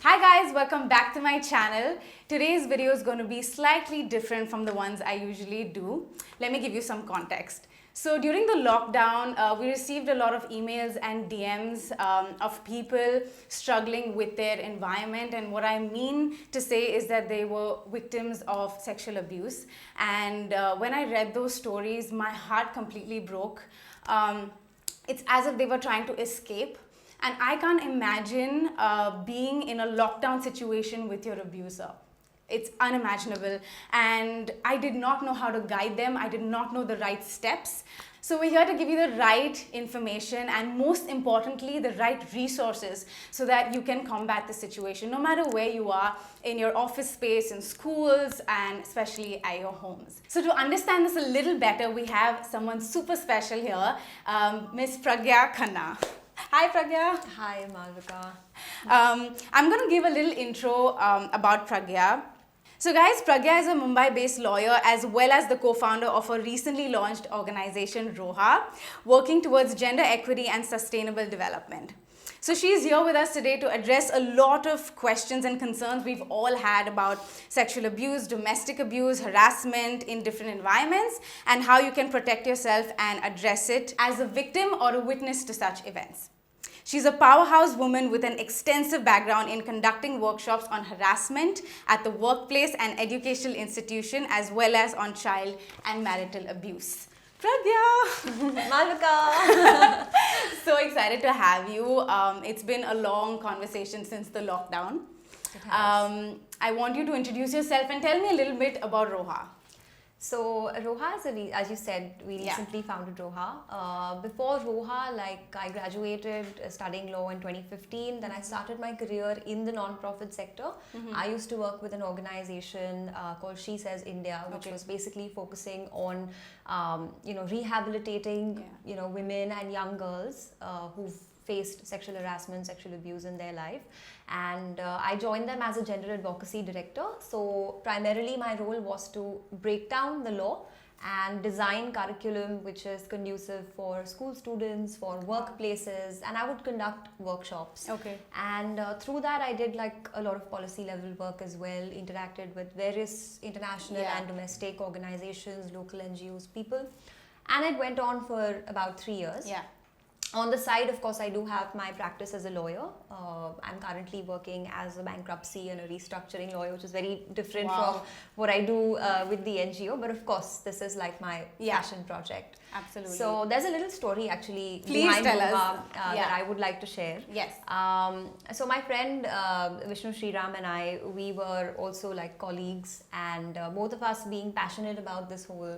Hi guys, welcome back to my channel. Today's video is going to be slightly different from the ones I usually do. Let me give you some context. So during the lockdown, we received a lot of emails and DMs of people struggling with their environment, and what I mean to say is that they were victims of sexual abuse. And when I read those stories, my heart completely broke. It's as if they were trying to escape. And I can't imagine being in a lockdown situation with your abuser. It's unimaginable. And I did not know how to guide them. I did not know the right steps. So we're here to give you the right information and most importantly, the right resources so that you can combat the situation no matter where you are, in your office space, in schools, and especially at your homes. So to understand this a little better, we have someone super special here, Miss Prageeyaa Khanna. Hi Prageeyaa. Hi Malvika. I'm going to give a little intro about Prageeyaa. So guys, Prageeyaa is a Mumbai-based lawyer as well as the co-founder of a recently launched organization, RoHa, working towards gender equity and sustainable development. So she's here with us today to address a lot of questions and concerns we've all had about sexual abuse, domestic abuse, harassment in different environments, and how you can protect yourself and address it as a victim or a witness to such events. She's a powerhouse woman with an extensive background in conducting workshops on harassment at the workplace and educational institution, as well as on child and marital abuse. Prageeyaa! Malvika! So excited to have you. It's been a long conversation since the lockdown. I want you to introduce yourself and tell me a little bit about RoHa. So RoHa is as you said, we recently founded RoHa. Before RoHa, I graduated studying law in 2015. Then I started my career in the non-profit sector. I used to work with an organization called She Says India, which was basically focusing on, rehabilitating, women and young girls who've faced sexual harassment, sexual abuse in their life, and I joined them as a gender advocacy director. So primarily my role was to break down the law and design curriculum which is conducive for school students, for workplaces, and I would conduct workshops. Okay. And through that I did a lot of policy level work as well, interacted with various international and domestic organizations, local NGOs, people, and it went on for about 3 years. Yeah. On the side, of course, I do have my practice as a lawyer. I'm currently working as a bankruptcy and a restructuring lawyer, which is very different from what I do with the NGO. But of course, this is like my passion project. Absolutely. So there's a little story actually behind RoHa that I would like to share. Yes. So my friend Vishnu Sriram and I, we were also like colleagues, and both of us being passionate about this whole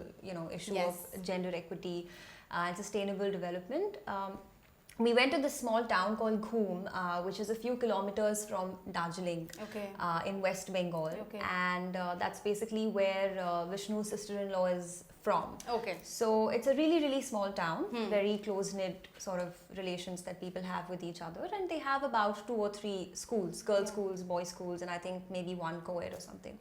issue of gender equity and sustainable development. We went to this small town called Ghum, which is a few kilometers from Darjeeling in West Bengal. And that's basically where Vishnu's sister-in-law is from. So it's a really, really small town, very close-knit sort of relations that people have with each other. And they have about 2 or 3 schools, girls' schools, boys' schools, and I think maybe one co-ed or something.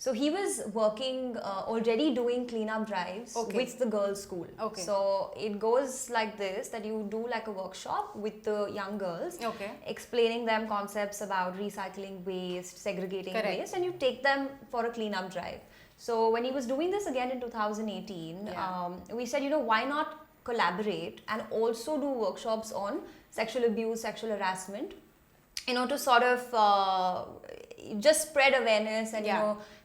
So he was working, already doing cleanup drives with the girls' school. So it goes like this, that you do like a workshop with the young girls, explaining them concepts about recycling waste, segregating waste, and you take them for a cleanup drive. So when he was doing this again in 2018, we said, why not collaborate and also do workshops on sexual abuse, sexual harassment, to sort of just spread awareness and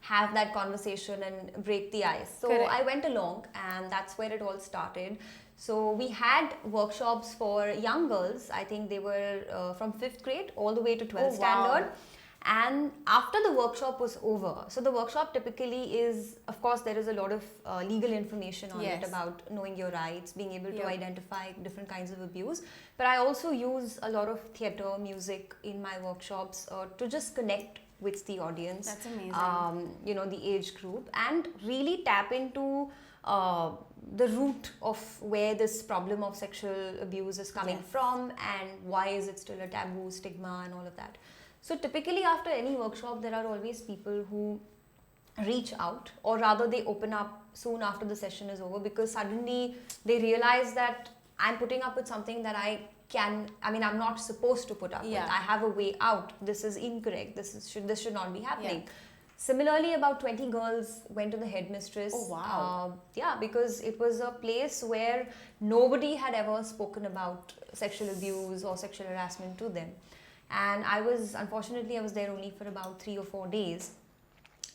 have that conversation and break the ice. So I went along, and that's where it all started. So we had workshops for young girls. I think they were from 5th grade all the way to 12th standard. And after the workshop was over, so the workshop typically is, of course, there is a lot of legal information on it about knowing your rights, being able to identify different kinds of abuse. But I also use a lot of theatre, music in my workshops to just connect with the audience. That's amazing. The age group, and really tap into the root of where this problem of sexual abuse is coming from, and why is it still a taboo, stigma, and all of that. So typically after any workshop, there are always people who reach out, or rather they open up soon after the session is over, because suddenly they realize that I'm putting up with something that I I'm not supposed to put up with. I have a way out. This is incorrect. This should not be happening. Yeah. Similarly, about 20 girls went to the headmistress. Oh, wow. Because it was a place where nobody had ever spoken about sexual abuse or sexual harassment to them. And unfortunately, I was there only for about 3 or 4 days.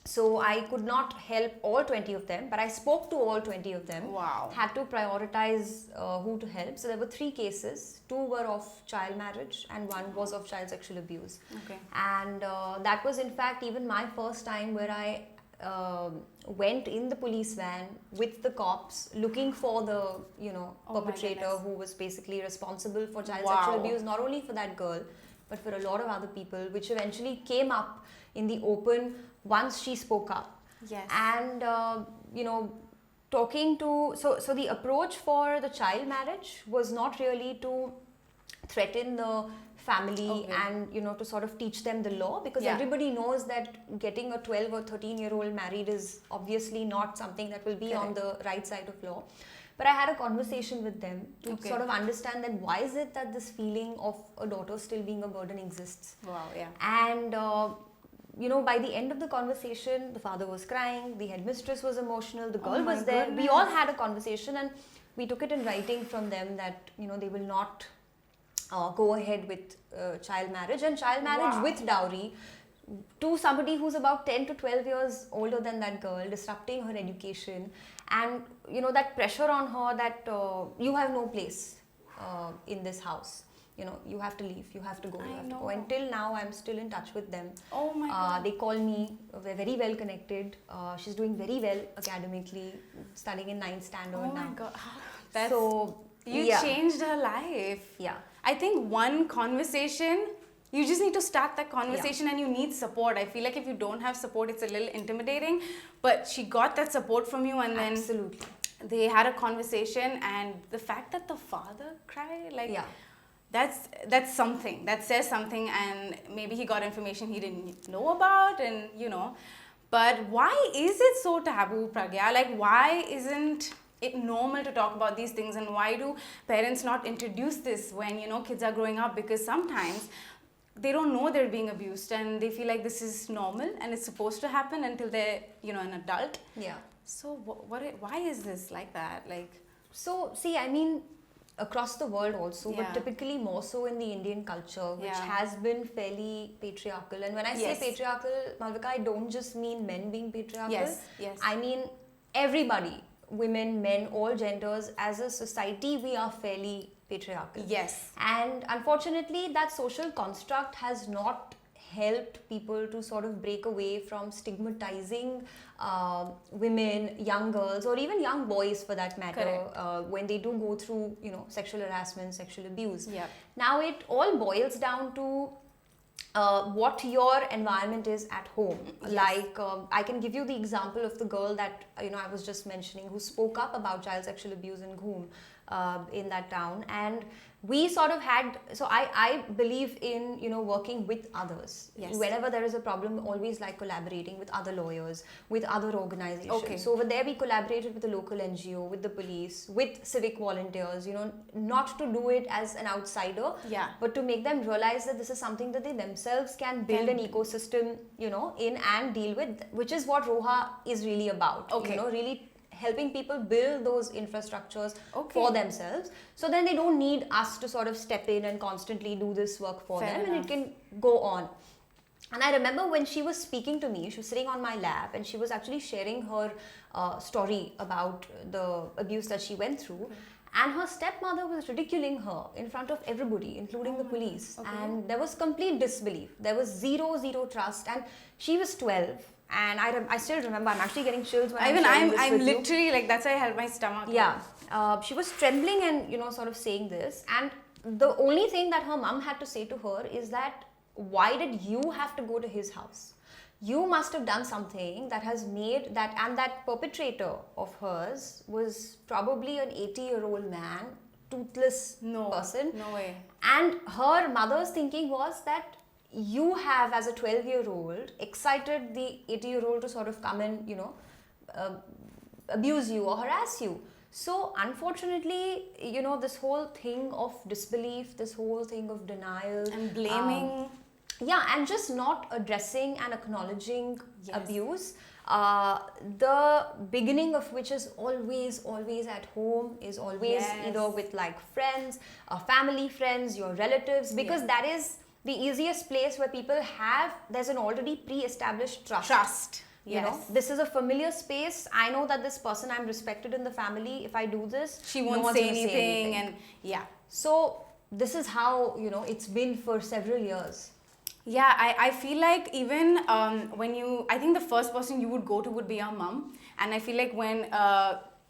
So I could not help all 20 of them, but I spoke to all 20 of them. Wow. Had to prioritize who to help. So there were 3 cases. 2 were of child marriage and 1 was of child sexual abuse. Okay. And that was in fact even my first time where I went in the police van with the cops looking for the perpetrator who was basically responsible for child sexual abuse, not only for that girl but for a lot of other people, which eventually came up in the open once she spoke up. Yes. And talking to so the approach for the child marriage was not really to threaten the family and to sort of teach them the law, because everybody knows that getting a 12 or 13-year-old married is obviously not something that will be on the right side of law. But I had a conversation with them to sort of understand that why is it that this feeling of a daughter still being a burden exists. Wow, yeah. And by the end of the conversation, the father was crying, the headmistress was emotional, the girl was there. Goodness. We all had a conversation and we took it in writing from them that they will not go ahead with child marriage and child marriage with dowry to somebody who's about 10 to 12 years older than that girl, disrupting her education, and that pressure on her that you have no place in this house. You have to leave, you have to go, you have to go. Until now, I'm still in touch with them. Oh my God. They call me, we're very well connected. She's doing very well academically, studying in 9th standard now. Oh my God. You changed her life. Yeah. I think one conversation, you just need to start that conversation and you need support. I feel like if you don't have support, it's a little intimidating. But she got that support from you and then they had a conversation, and the fact that the father cried, that's something. That says something, and maybe he got information he didn't know about, and But why is it so taboo, Prageeyaa? Like, why isn't it normal to talk about these things, and why do parents not introduce this when kids are growing up? Because sometimes they don't know they're being abused and they feel like this is normal and it's supposed to happen until they're an adult. Yeah. So why is this like that? So see, across the world also, but typically more so in the Indian culture, which has been fairly patriarchal. And when I say patriarchal, Malvika, I don't just mean men being patriarchal. Yes. I mean everybody, women, men, all genders. As a society, we are fairly patriarchal. Yes. And unfortunately, that social construct has not helped people to sort of break away from stigmatizing women, young girls, or even young boys for that matter, when they do go through sexual harassment, sexual abuse. Yep. Now it all boils down to what your environment is at home. Yes. I can give you the example of the girl that I was just mentioning, who spoke up about child sexual abuse in Ghoom, in that town. And we sort of had, so I believe in working with others. Yes. Whenever there is a problem, always like collaborating with other lawyers, with other organizations. So over there we collaborated with the local NGO, with the police, with civic volunteers, not to do it as an outsider, but to make them realize that this is something that they themselves can build an ecosystem in and deal with, which is what RoHa is really about. Really helping people build those infrastructures for themselves, so then they don't need us to sort of step in and constantly do this work for them, and it can go on. And I remember when she was speaking to me, she was sitting on my lap and she was actually sharing her story about the abuse that she went through. And her stepmother was ridiculing her in front of everybody, including the police. And there was complete disbelief. There was zero trust. And she was 12. And I still remember, I'm actually getting chills when I'm literally like, that's why I held my stomach. Yeah. She was trembling and, sort of saying this. And the only thing that her mum had to say to her is that, why did you have to go to his house? You must have done something that has made that, and that perpetrator of hers was probably an 80-year-old man, toothless person. No way. And her mother's thinking was that you have, as a 12-year-old, excited the 80-year-old to sort of come and, abuse you or harass you. So unfortunately, this whole thing of disbelief, this whole thing of denial and blaming. Yeah, and just not addressing and acknowledging Yes. abuse. The beginning of which is always at home, is always Yes. either with like friends, family friends, your relatives, because Yes. that is the easiest place where people there's an already pre-established trust. Yes. This is a familiar space. I know that this person, I'm respected in the family. If I do this, She no won't one's say gonna anything, and yeah. So this is how, it's been for several years. Yeah, I feel like even I think the first person you would go to would be your mom. And I feel like when,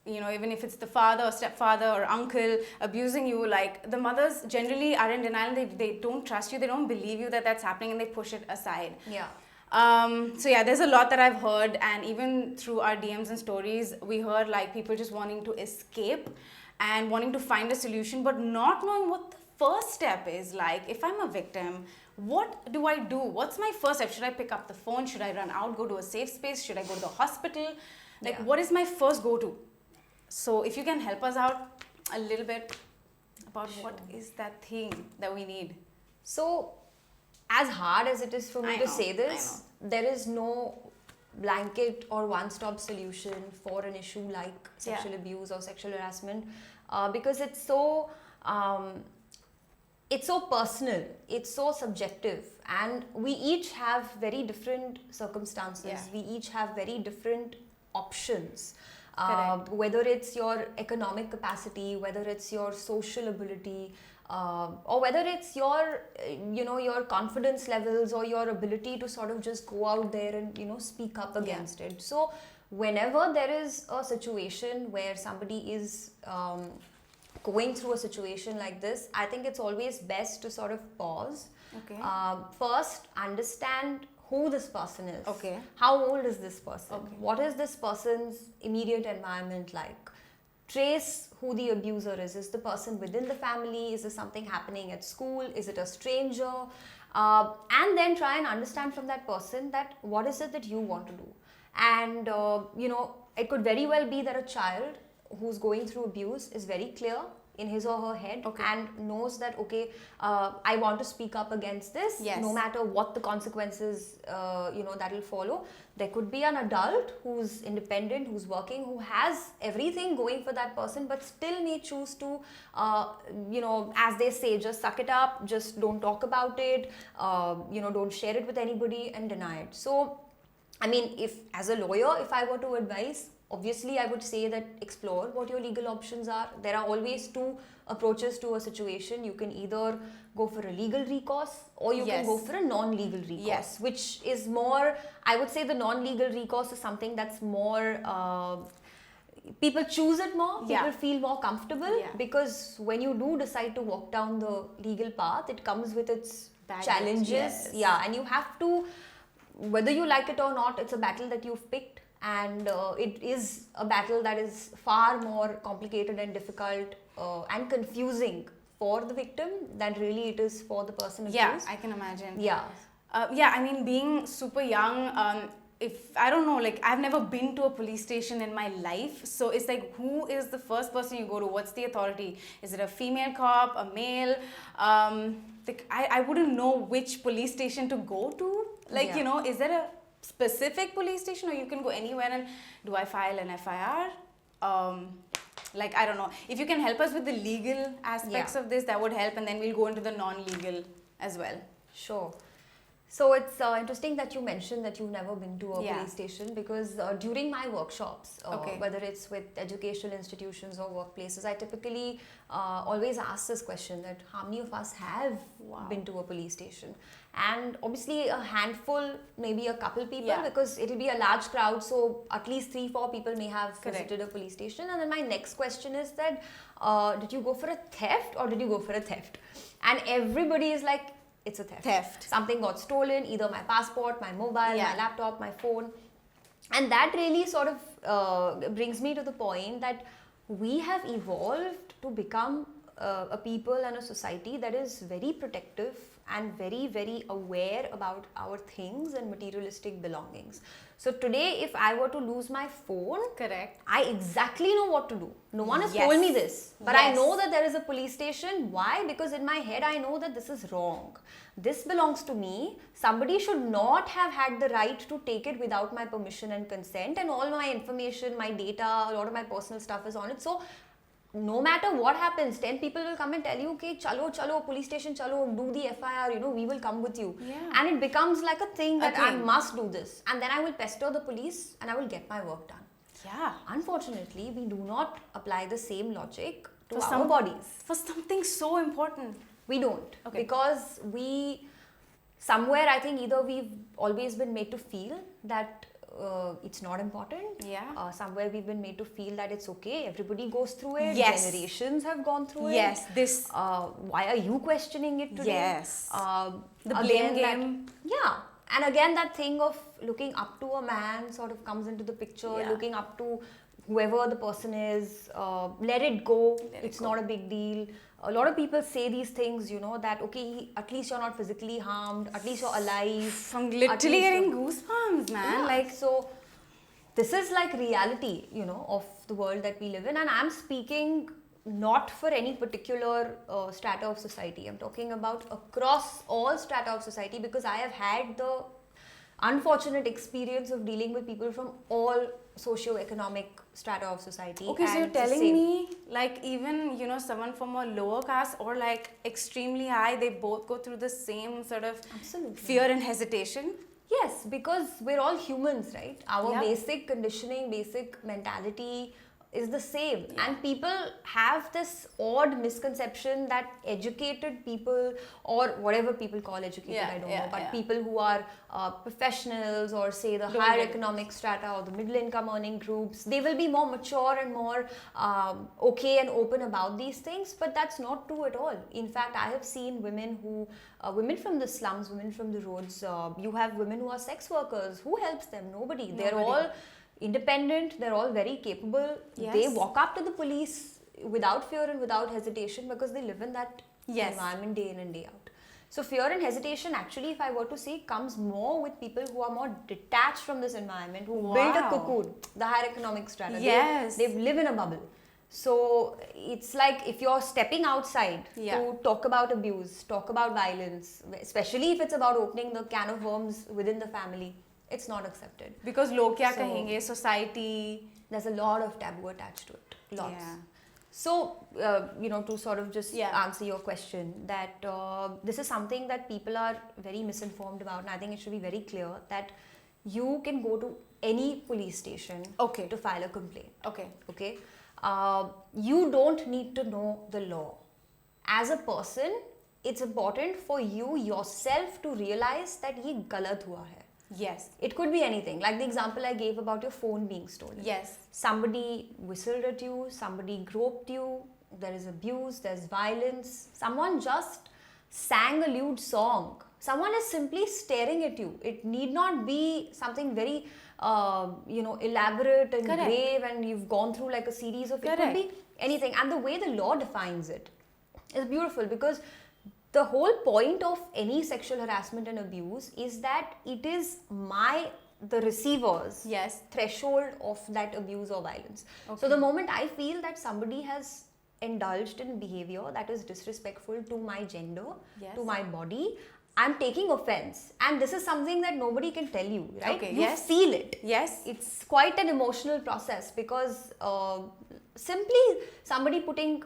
even if it's the father or stepfather or uncle abusing you, like the mothers generally are in denial. They don't trust you. They don't believe you that that's happening, and they push it aside. Yeah. So yeah, there's a lot that I've heard, and even through our DMs and stories, we heard like people just wanting to escape and wanting to find a solution, but not knowing what the first step is. Like, if I'm a victim, what do I do? What's my first step? Should I pick up the phone? Should I run out, go to a safe space? Should I go to the hospital? Like, Yeah. what is my first go-to? So if you can help us out a little bit about what is that thing that we need. So, as hard as it is for me I to know, say this, there is no blanket or one-stop solution for an issue like sexual abuse or sexual harassment, because it's so personal, it's so subjective, and we each have very different circumstances. Yeah. We each have very different options. Correct. Whether it's your economic capacity, whether it's your social ability, or whether it's your your confidence levels or your ability to sort of just go out there and speak up against it. So whenever there is a situation where somebody is going through a situation like this, I think it's always best to sort of pause. Okay. First, understand who this person is. Okay. How old is this person? Okay. What is this person's immediate environment like? Trace who the abuser is. Is the person within the family? Is there something happening at school? Is it a stranger? And then try and understand from that person that what is it that you want to do. And, it could very well be that a child who's going through abuse is very clear in his or her head, Okay. and knows that, okay, I want to speak up against this, Yes. no matter what the consequences, that will follow. There could be an adult who's independent, who's working, who has everything going for that person, but still may choose to, as they say, just suck it up, just don't talk about it, don't share it with anybody and deny it. So, I mean, if as a lawyer, if I were to advise, obviously I would say that explore what your legal options are. There are always two approaches to a situation. You can either go for a legal recourse, or you can Yes. go for a non-legal recourse, Yes. which is more, I would say the non-legal recourse is something that's more, people choose it more, people Yeah. feel more comfortable, Yeah. because when you do decide to walk down the legal path, it comes with its Baggage, challenges. yes. Yeah, and you have to, whether you like it or not, it's a battle that you've picked, and it is a battle that is far more complicated and difficult and confusing for the victim than really it is for the person accused. Yeah, I can imagine. Yeah. I mean, being super young, if I don't know, like I've never been to a police station in my life, so it's like, who is the first person you go to? What's the authority? Is it a female cop, a male? I wouldn't know which police station to go to. Like, Yeah. is there a specific police station, or you can go anywhere? And do I file an FIR? I don't know. If you can help us with the legal aspects of this, that would help, and then we'll go into the non-legal as well. Sure. So it's interesting that you mentioned that you've never been to a Yeah. police station, because during my workshops, Okay. whether it's with educational institutions or workplaces, I typically always ask this question, that how many of us have Wow. been to a police station? And obviously a handful, maybe a couple people, Yeah. because it'll be a large crowd, so at least 3-4 people may have Correct. visited a police station. And then my next question is that, did you go for a theft or did you go for a theft? And everybody is like, it's a theft. Theft. Something got stolen, either my passport, my mobile, Yeah. my laptop, my phone. And that really sort of brings me to the point that we have evolved to become a people and a society that is very protective and very, very aware about our things and materialistic belongings. So today, if I were to lose my phone, Correct. I exactly know what to do. No one has Yes. told me this, but I Yes. know that there is a police station. Why? Because in my head, I know that this is wrong. This belongs to me. Somebody should not have had the right to take it without my permission and consent, and all my information, my data, a lot of my personal stuff is on it. So no matter what happens, 10 people will come and tell you, okay, chalo, police station, chalo, do the FIR, we will come with you. Yeah. And it becomes like a thing that I thing. must do this. And then I will pester the police and I will get my work done. Yeah. Unfortunately, we do not apply the same logic to For our some- bodies. For something so important. We don't. Okay. Because somewhere I think either we've always been made to feel that it's not important. Yeah. Somewhere we've been made to feel that it's okay. Everybody goes through it. Yes. Generations have gone through Yes, it. this. Why are you questioning it today? Yes. The blame Again, game. Yeah. And again, that thing of looking up to a man sort of comes into the picture. Yeah. Looking up to whoever the person is. Let it go. It's go. not a big deal. A lot of people say these things, that okay, at least you're not physically harmed. At least you're alive. From At literally least getting you're- goosebumps, man. Yeah, Like, so this is like reality, of the world that we live in, and I'm speaking not for any particular strata of society. I'm talking about across all strata of society, because I have had the unfortunate experience of dealing with people from all socio-economic strata of society. okay, so and you're it's the telling same. me, like, even, someone from a lower caste or like extremely high, they both go through the same sort of Absolutely. fear and hesitation? Yes, because we're all humans, right? Our Yep. basic conditioning, basic mentality is the same. And people have this odd misconception that educated people, or whatever people call educated, Yeah, I don't yeah, know, but yeah. people who are professionals, or say the Don't higher get it. economic strata or the middle income earning groups, they will be more mature and more okay and open about these things, but that's not true at all. In fact, I have seen women women from the slums, women from the roads, you have women who are sex workers. Who helps them? Nobody. They're Nobody. all independent, they're all very capable. Yes. They walk up to the police without fear and without hesitation, because they live in that Yes. environment day in and day out. So fear and hesitation, actually, if I were to say, comes more with people who are more detached from this environment, who build a Wow. cocoon, the higher economic strata. Yes. They live in a bubble. So it's like if you're stepping outside Yeah. to talk about abuse, talk about violence, especially if it's about opening the can of worms within the family, it's not accepted. Because log kya So- kahenge, society. There's a lot of taboo attached to it. Lots. Yeah. So, to sort of just Yeah. answer your question, that this is something that people are very misinformed about, and I think it should be very clear that you can go to any police station Okay. to file a complaint. Okay. Okay, you don't need to know the law. As a person, it's important for you yourself to realize that ye galat hua hai. Yes. It could be anything, like the example I gave about your phone being stolen. Yes. Somebody whistled at you, somebody groped you, there is abuse, there's violence, someone just sang a lewd song, someone is simply staring at you. It need not be something very elaborate and Correct. grave, and you've gone through like a series of, it could Correct. be anything. And the way the law defines it is beautiful, because the whole point of any sexual harassment and abuse is that it is the receiver's Yes. threshold of that abuse or violence. Okay. So the moment I feel that somebody has indulged in behavior that is disrespectful to my gender, Yes. to my body, I'm taking offense. And this is something that nobody can tell you, right? Okay, You yes. feel it. Yes. It's quite an emotional process, because simply somebody putting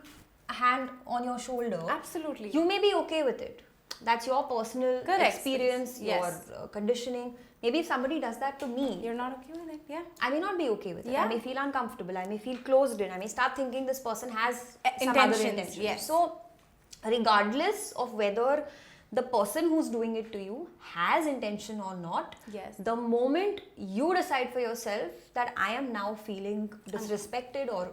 a hand on your shoulder, Absolutely. you may be okay with it. That's your personal Correct. experience, Yes. your conditioning. Maybe if somebody does that to me, You're not okay with it? Yeah. I may not be okay with it. Yeah. I may feel uncomfortable. I may feel closed in. I may start thinking this person has some other Intentions, intentions. yes. So, regardless of whether the person who's doing it to you has intention or not, Yes. the moment you decide for yourself that I am now feeling disrespected or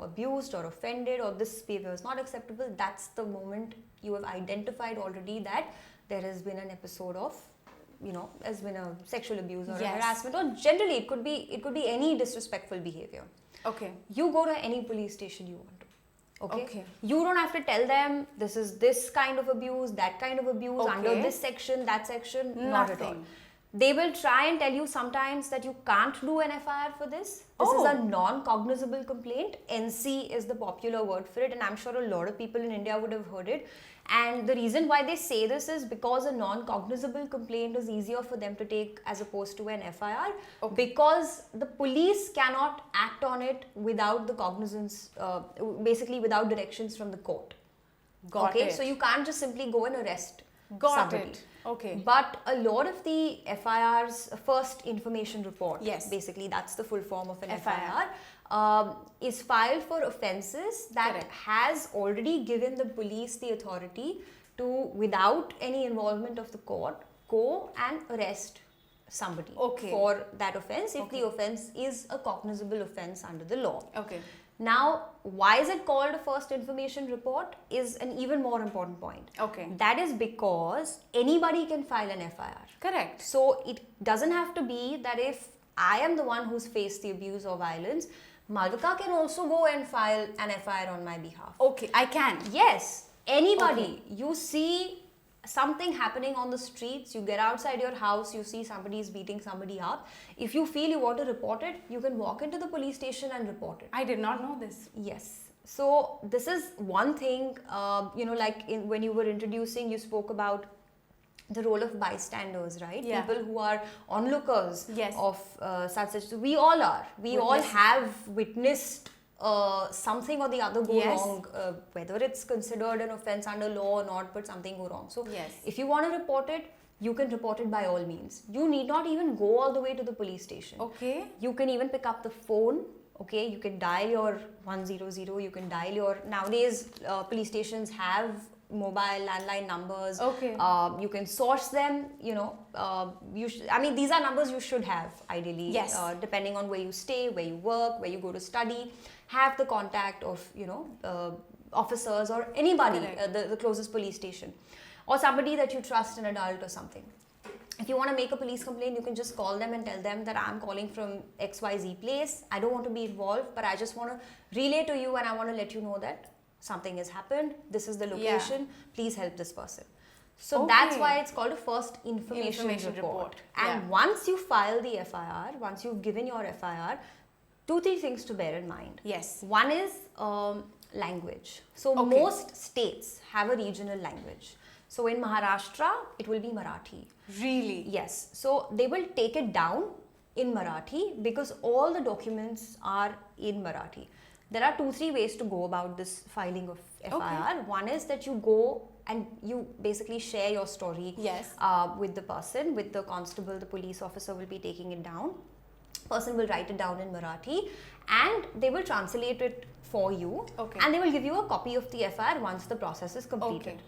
abused or offended, or this behavior is not acceptable, that's the moment you have identified already that there has been an episode of has been a sexual abuse or a Yes. harassment, or generally it could be any disrespectful behavior. Okay. You go to any police station you want to. Okay. You don't have to tell them this is this kind of abuse, that kind of abuse, under this section, that section. Not at all. They will try and tell you sometimes that you can't do an FIR for this. This is a non-cognizable complaint. NC is the popular word for it, and I'm sure a lot of people in India would have heard it. And the reason why they say this is because a non-cognizable complaint is easier for them to take as opposed to an FIR, because the police cannot act on it without the cognizance, basically without directions from the court. Got it. So you can't just simply go and arrest somebody. Okay. But a lot of the FIRs, first information report, basically that's the full form of an FIR, is filed for offences that has already given the police the authority to, without any involvement of the court, go and arrest somebody for that offence if the offence is a cognizable offence under the law. Now, why is it called a first information report is an even more important point. That is because anybody can file an FIR. So it doesn't have to be that if I am the one who's faced the abuse or violence, Malvika can also go and file an FIR on my behalf. I can. Yes, anybody. You see something happening on the streets, you get outside your house, you see somebody is beating somebody up. If you feel you want to report it, you can walk into the police station and report it. I did not know this. Yes. So this is one thing, like when you were introducing, you spoke about the role of bystanders, right? People who are onlookers of such. We all are. We all have witnessed something or the other go wrong, whether it's considered an offence under law or not, but something go wrong. So if you want to report it, you can report it by all means. You need not even go all the way to the police station. You can even pick up the phone. You can dial your 100, you can dial your, nowadays police stations have mobile landline numbers. You can source them, these are numbers you should have ideally, depending on where you stay, where you work, where you go to study. Have the contact of officers or anybody, the closest police station, or somebody that you trust, an adult or something. If you want to make a police complaint, you can just call them and tell them that I'm calling from XYZ place. I don't want to be involved, but I just want to relay to you and I want to let you know that something has happened. This is the location. Please help this person. So that's why it's called a first information report. And once you file the FIR, once you've given your FIR, 2-3 things to bear in mind. One is language. So most states have a regional language. So in Maharashtra, it will be Marathi. Really? Yes. So they will take it down in Marathi because all the documents are in Marathi. There are 2-3 ways to go about this filing of FIR. One is that you go and you basically share your story with the person, with the constable, the police officer will be taking it down. Person will write it down in Marathi and they will translate it for you and they will give you a copy of the FIR once the process is completed.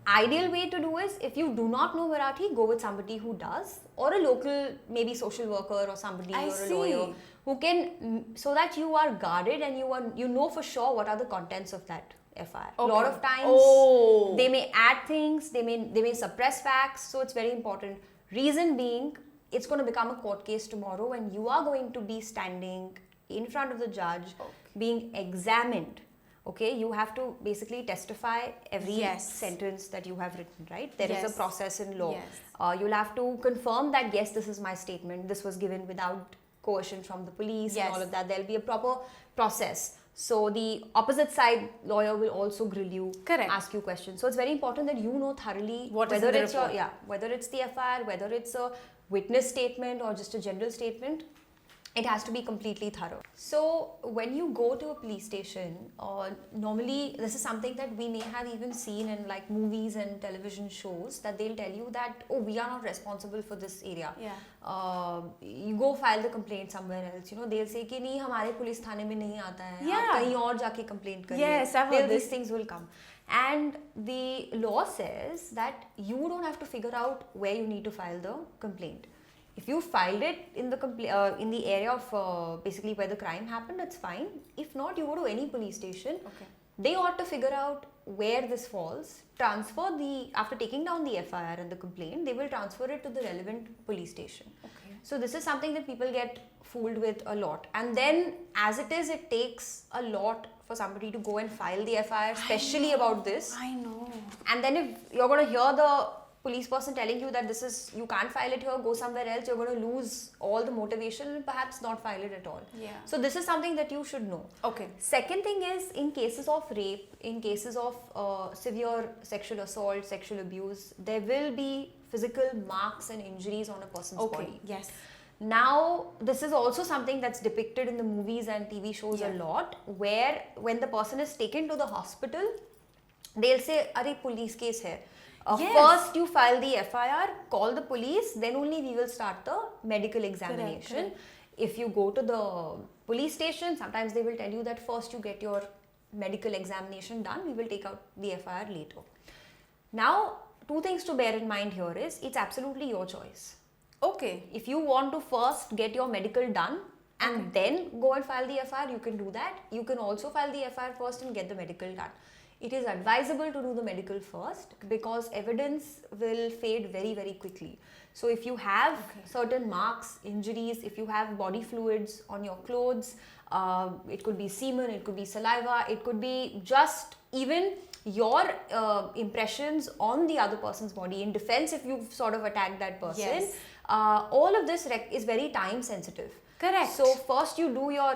Ideal way to do is, if you do not know Marathi, go with somebody who does, or a local maybe social worker or somebody or a lawyer who can, so that you are guarded and you know for sure what are the contents of that FIR. A lot of times they may add things, they may suppress facts, so it's very important. Reason being, it's going to become a court case tomorrow and you are going to be standing in front of the judge being examined. You have to basically testify every sentence that you have written, right? There is a process in law. You'll have to confirm that, yes, this is my statement. This was given without coercion from the police and all of that. There'll be a proper process. So the opposite side lawyer will also grill you, ask you questions. So it's very important that you know thoroughly whether it's whether it's the FIR, whether it's a witness statement or just a general statement. It has to be completely thorough. So when you go to a police station, normally this is something that we may have even seen in like movies and television shows, that they'll tell you that, we are not responsible for this area. You go file the complaint somewhere else. They'll say कि नहीं हमारे police थाने में नहीं आता है. आप कहीं और जाके complaint करिए. These things will come. And the law says that you don't have to figure out where you need to file the complaint. If you filed it in the area of basically where the crime happened, that's fine. If not, you go to any police station. They ought to figure out where this falls. After taking down the FIR and the complaint, they will transfer it to the relevant police station. So this is something that people get fooled with a lot. And then as it is, it takes a lot for somebody to go and file the FIR, especially about this. I know. And then if you're going to hear the police person telling you that you can't file it here, go somewhere else, you're going to lose all the motivation and perhaps not file it at all. Yeah. So this is something that you should know. Okay. Second thing is, in cases of rape, in cases of severe sexual assault, sexual abuse, there will be physical marks and injuries on a person's body. Yes. Now, this is also something that's depicted in the movies and TV shows a lot, where when the person is taken to the hospital, they'll say, "Arey, police case hai." First you file the FIR, call the police, then only we will start the medical examination. Correct. If you go to the police station, sometimes they will tell you that first you get your medical examination done, we will take out the FIR later. Now, two things to bear in mind here is, it's absolutely your choice. Okay. If you want to first get your medical done and then go and file the FIR, you can do that. You can also file the FIR first and get the medical done. It is advisable to do the medical first because evidence will fade very, very quickly. So if you have certain marks, injuries, if you have body fluids on your clothes, it could be semen, it could be saliva, it could be just even your impressions on the other person's body. In defense, if you've sort of attacked that person, all of this is very time sensitive. Correct. So first you do your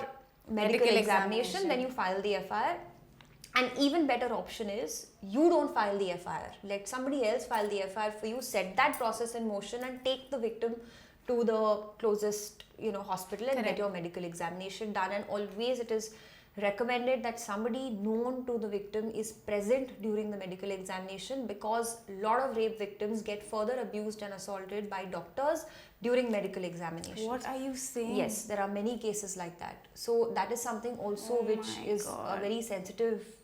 medical examination, then you file the FIR. An even better option is, you don't file the FIR. Let somebody else file the FIR for you, set that process in motion and take the victim to the closest hospital and get your medical examination done. And always it is recommended that somebody known to the victim is present during the medical examination, because a lot of rape victims get further abused and assaulted by doctors during medical examination. What are you saying? Yes, there are many cases like that. So that is something also which is a very sensitive thing.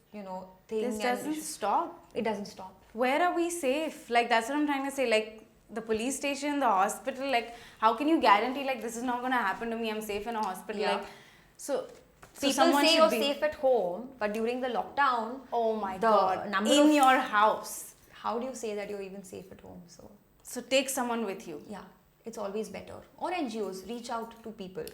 This doesn't stop. It doesn't stop. Where are we safe? Like, that's what I'm trying to say. Like, the police station, the hospital, like, how can you guarantee, like, this is not going to happen to me, I'm safe in a hospital? Yeah. Like, so people say you're safe at home, but during the lockdown, oh my the God, number in your house. How do you say that you're even safe at home? So take someone with you. Yeah, it's always better. Or NGOs, reach out to people.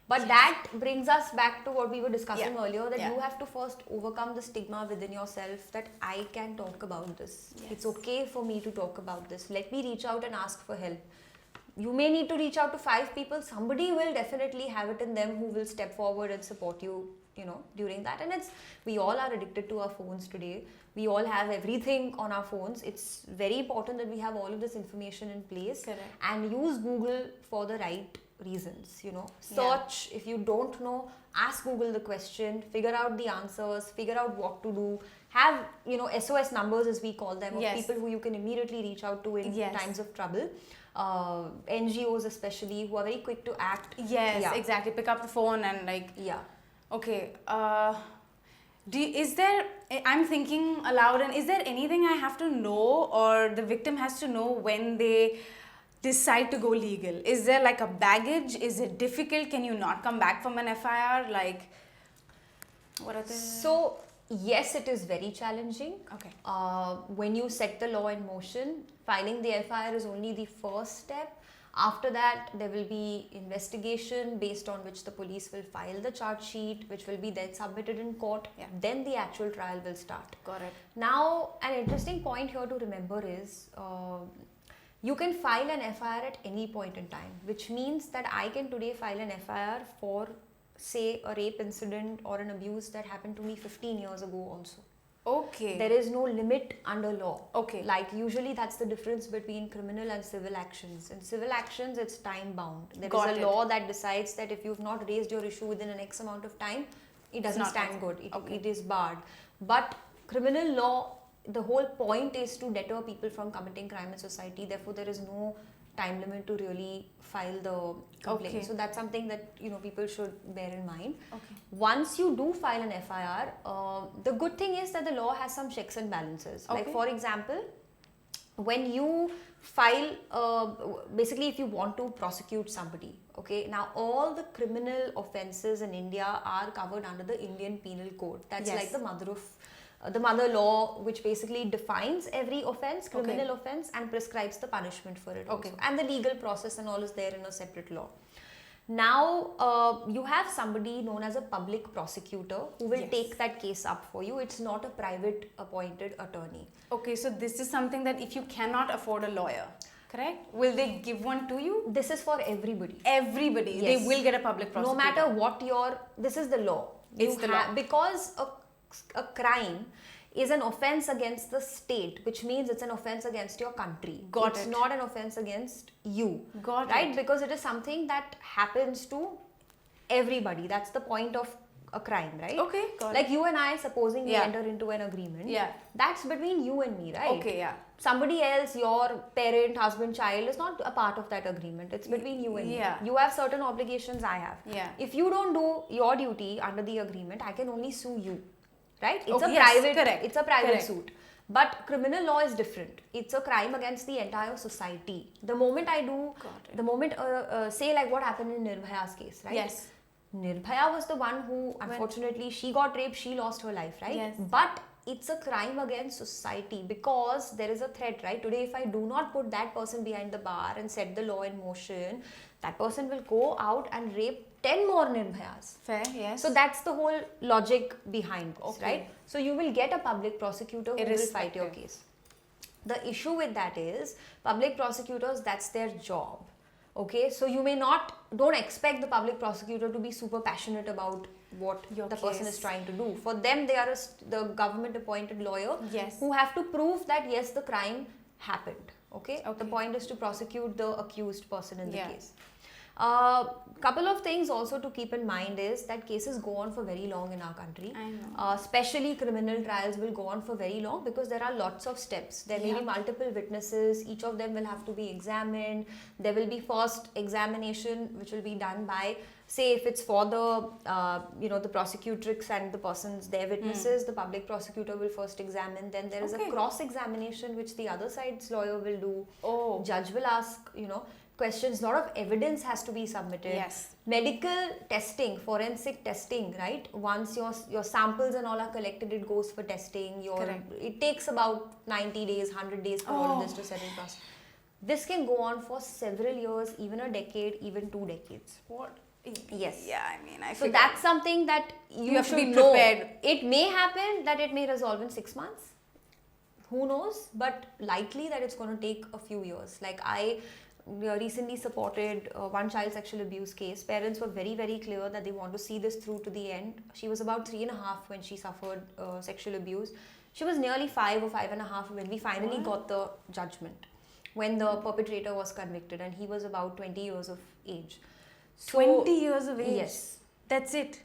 But that brings us back to what we were discussing earlier, that you have to first overcome the stigma within yourself that I can talk about this. Yes. It's okay for me to talk about this. Let me reach out and ask for help. You may need to reach out to 5 people. Somebody will definitely have it in them who will step forward and support you, during that. And we all are addicted to our phones today. We all have everything on our phones. It's very important that we have all of this information in place. Correct. And use Google for the right reasons. Search. If you don't know, ask Google the question, figure out the answers, figure out what to do. Have SOS numbers, as we call them, of people who you can immediately reach out to in times of trouble. NGOs especially, who are very quick to act. Yes, exactly. Pick up the phone and okay. I'm thinking aloud, and is there anything I have to know, or the victim has to know when they decide to go legal? Is there like a baggage? Is it difficult? Can you not come back from an FIR? Like, what are the... So, yes, it is very challenging. Okay. When you set the law in motion, filing the FIR is only the first step. After that, there will be investigation based on which the police will file the charge sheet, which will be then submitted in court. Yeah. Then the actual trial will start. Got it. Now, an interesting point here to remember is, you can file an FIR at any point in time, which means that I can today file an FIR for, say, a rape incident or an abuse that happened to me 15 years ago also. Okay. There is no limit under law. Okay. Like, usually that's the difference between criminal and civil actions. In civil actions, it's time bound. There is a law that decides that if you've not raised your issue within an X amount of time, it doesn't stand good. It is barred. But criminal law, the whole point is to deter people from committing crime in society. Therefore, there is no time limit to really file the complaint. Okay. So that's something that people should bear in mind. Okay. Once you do file an FIR, the good thing is that the law has some checks and balances. Okay. Like, for example, when you file, basically if you want to prosecute somebody, okay, now all the criminal offences in India are covered under the Indian Penal Code. That's like the mother law, which basically defines every offence, criminal offence, and prescribes the punishment for it also. And the legal process and all is there in a separate law. Now you have somebody known as a public prosecutor who will Yes. take that case up for you. It's not a private appointed attorney. Okay, so this is something that if you cannot afford a lawyer, correct? Will they give one to you? This is for everybody. Everybody, Yes. they will get a public No prosecutor. matter what this is the law. It's the law. Because a crime is an offense against the state, which means it's an offense against your country. Got it's it. not an offense against you. Got right? it. Because it is something that happens to everybody. That's the point of a crime, right? Okay, got it. Like you and I, supposing we Yeah. enter into an agreement, Yeah. that's between you and me, right? Okay, yeah. Somebody else, your parent, husband, child, is not a part of that agreement. It's between you and Yeah. me. You have certain obligations, I have. Yeah. If you don't do your duty under the agreement, I can only sue you, right? It's Okay, a yes, private. correct, It's a private correct. suit. But criminal law is different. It's a crime against the entire society. The moment I do, Got it. the moment say like what happened in Nirbhaya's case, right? Yes. Nirbhaya was the one who, unfortunately, she got raped, she lost her life, right? Yes. But it's a crime against society because there is a threat, right? Today, if I do not put that person behind the bar and set the law in motion, that person will go out and rape 10 more Nirbhayas. Fair, yes. So that's the whole logic behind this, Okay. right? So you will get a public prosecutor who will fight your Irrespective. case. The issue with that is public prosecutors, that's their job. Okay, so you may don't expect the public prosecutor to be super passionate about what Your the person case. is trying to do. For them, they are the government appointed lawyer Yes. who have to prove that yes, the crime happened. Okay, Okay. the point is to prosecute the accused person in the Yeah. case. Couple of things also to keep in mind is that cases go on for very long in our country. I know. Especially criminal trials will go on for very long because there are lots of steps. There may Yeah. be multiple witnesses. Each of them will have to be examined. There will be first examination which will be done by, say, if it's for the the prosecutrix and the persons, their witnesses, the public prosecutor will first examine. Then there is a Okay. cross examination which the other side's lawyer will do. Oh. Judge will ask, questions. A lot of evidence has to be submitted. Yes. Medical testing, forensic testing, right? Once your samples and all are collected, it goes for testing. Correct. It takes about 90 days, 100 days for all of this Oh. to set in process. This can go on for several years, even a decade, even 2 decades. What? Yes. Yeah, I mean, I So figured. that's something that you have to should be know. prepared. It may happen that it may resolve in 6 months. Who knows? But likely that it's going to take a few years. Like I recently supported one child sexual abuse case. Parents were very, very clear that they want to see this through to the end. She was about 3.5 when she suffered sexual abuse. She was nearly 5 or 5.5 when we finally got the judgment, when the perpetrator was convicted, and he was about 20 years of age. So, 20 years of age? Yes. That's it?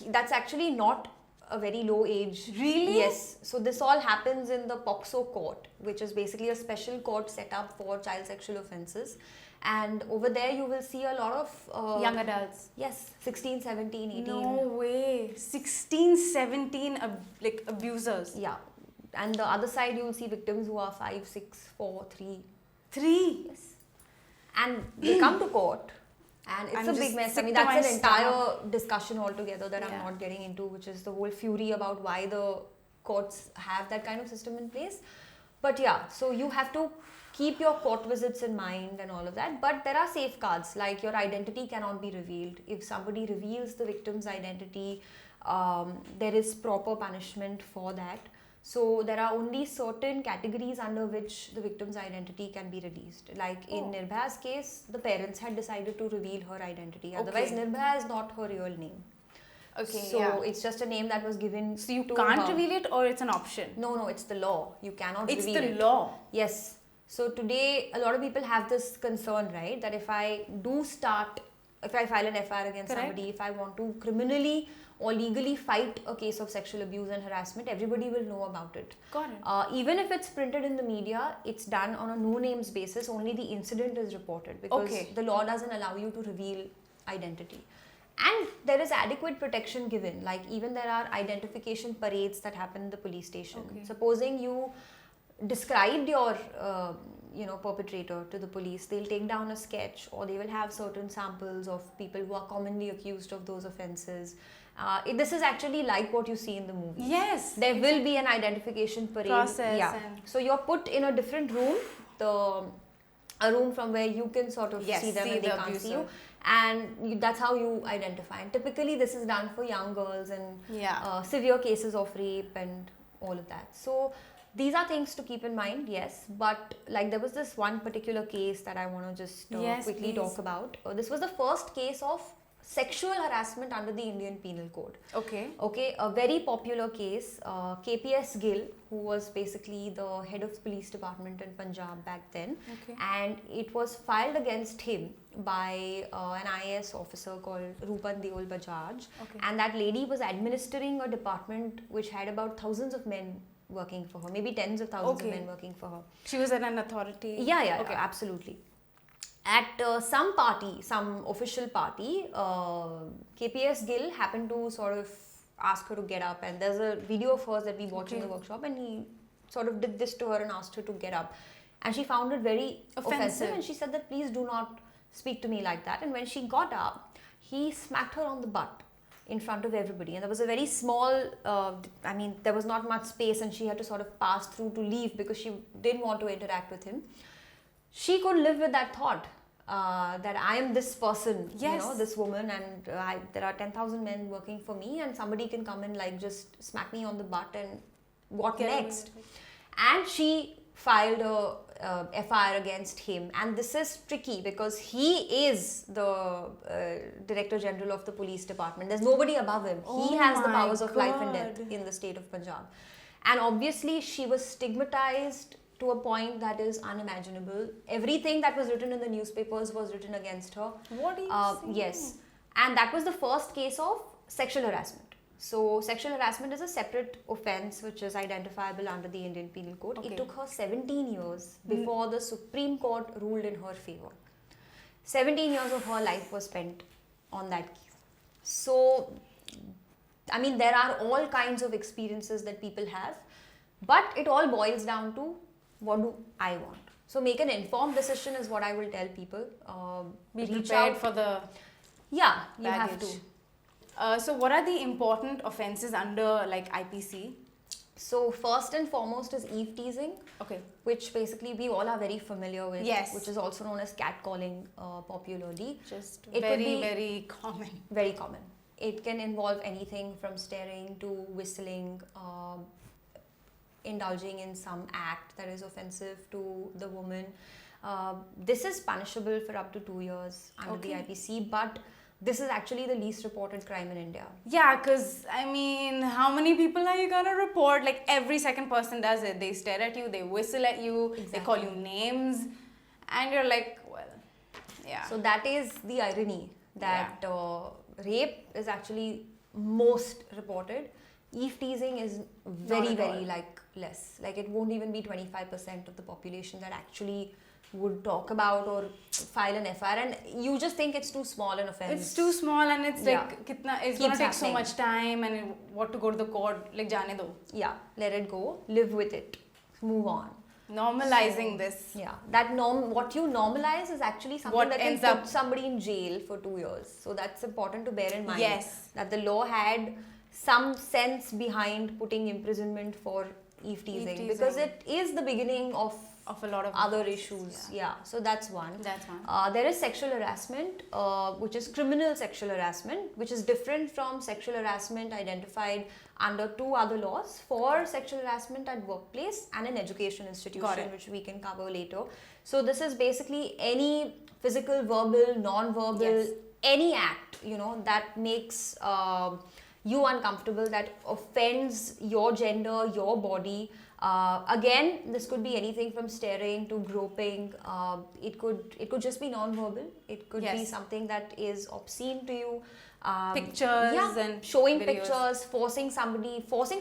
That's actually not a very low age. Really? Yes. So this all happens in the POCSO court, which is basically a special court set up for child sexual offences. And over there you will see a lot of Young adults? Yes, 16, 17, 18. No way. 16, 17 like abusers. Yeah. And the other side you will see victims who are 5, 6, 4, 3. 3? Yes. And they come to court. And it's I'm a just big mess. I sick mean, to that's my an entire stomach. discussion altogether that I'm Yeah. not getting into, which is the whole fury about why the courts have that kind of system in place. But yeah, so you have to keep your court visits in mind and all of that. But there are safeguards, like your identity cannot be revealed. If somebody reveals the victim's identity, there is proper punishment for that. So there are only certain categories under which the victim's identity can be released. Like in Nirbhaya's case, the parents had decided to reveal her identity. Otherwise, Okay. Nirbhaya is not her real name. Okay, So yeah. it's just a name that was given So you to can't her. reveal it, or it's an option? No, it's the law. You cannot It's reveal the it. law. Yes. So today, a lot of people have this concern, right? That if I file an FIR against Correct. somebody, if I want to criminally or legally fight a case of sexual abuse and harassment, everybody will know about it. Got it. Even if it's printed in the media, it's done on a no names basis. Only the incident is reported because Okay. the law doesn't allow you to reveal identity. And there is adequate protection given. Like even there are identification parades that happen in the police station. Okay. Supposing you described your perpetrator to the police, they'll take down a sketch, or they will have certain samples of people who are commonly accused of those offences. This is actually like what you see in the movie. Yes. There will be an identification parade. Process Yeah. and- So you're put in a different room. The a room from where you can sort of Yes, see them see and they the can't see abuser. you, and that's how you identify. And typically this is done for young girls and Yeah. severe cases of rape and all of that. So these are things to keep in mind, yes. But like there was this one particular case that I want to just Yes, quickly please. talk about. This was the first case of sexual harassment under the Indian Penal Code. Okay. Okay, a very popular case. KPS Gill, who was basically the head of the police department in Punjab back then, Okay. and it was filed against him by an IAS officer called Rupan Deol Bajaj. Okay. And that lady was administering a department which had about thousands of men working for her, maybe tens of thousands Okay. of men working for her. She was at an authority. Yeah, Okay. absolutely. At some party, some official party, KPS Gill happened to sort of ask her to get up, and there's a video of hers that we watched in the Okay. workshop, and he sort of did this to her and asked her to get up, and she found it very offensive, and she said that please do not speak to me like that. And when she got up, he smacked her on the butt in front of everybody, and there was a very small there was not much space, and she had to sort of pass through to leave because she didn't want to interact with him. She could live with that thought that I am this person, Yes. this woman, and there are 10,000 men working for me, and somebody can come and like just smack me on the butt, and what Get away next? with it. And she filed a FIR against him, and this is tricky because he is the Director General of the Police Department. There's nobody above him. Oh He has the my powers of life and death God. in the state of Punjab. And obviously she was stigmatized to a point that is unimaginable. Everything that was written in the newspapers was written against her. What are you saying? Yes. And that was the first case of sexual harassment. So sexual harassment is a separate offence which is identifiable under the Indian Penal Code. Okay. It took her 17 years before the Supreme Court ruled in her favour. 17 years of her life was spent on that case. So, I mean, there are all kinds of experiences that people have, but it all boils down to what do I want. So make an informed decision is what I will tell people. Be Reach prepared out. for the Yeah, you have baggage. to. So what are the important offenses under like IPC? So first and foremost is eve teasing, Okay. which basically we all are very familiar with. Yes. Which is also known as catcalling popularly. Just It could be very common. very common. It can involve anything from staring to whistling, indulging in some act that is offensive to the woman. This is punishable for up to 2 years under the Okay. IPC, but this is actually the least reported crime in India. Yeah, because I mean, how many people are you gonna report? Like every second person does it. They stare at you, they whistle at you, they call you names, and you're like, well, yeah. So that is the irony that rape is actually most reported. Eve teasing is very, Not at very all. like less. Like it won't even be 25% of the population that actually would talk about or file an FIR, and you just think it's too small an offense. It's too small, and it's Yeah. like kitna, it's Keeps gonna take so happening. much time, and what to go to the court, like jaane do. Yeah, let it go, live with it, move on. Normalizing this. Yeah, that what you normalize is actually something What that can ends put up- somebody in jail for 2 years. So that's important to bear in mind. Yes. That the law had some sense behind putting imprisonment for eve teasing, because teasing. it is the beginning of Of a lot of other issues. Yeah, so that's one. That's one. There is sexual harassment, which is criminal sexual harassment, which is different from sexual harassment identified under 2 other laws for sexual harassment at workplace and in education Got institution, it. which we can cover later. So this is basically any physical, verbal, non-verbal, Yes. any act, that makes you uncomfortable, that offends your gender, your body. Again, this could be anything from staring to groping. It could just be non-verbal. It could be Yes. something that is obscene to you. Pictures and showing videos. pictures, forcing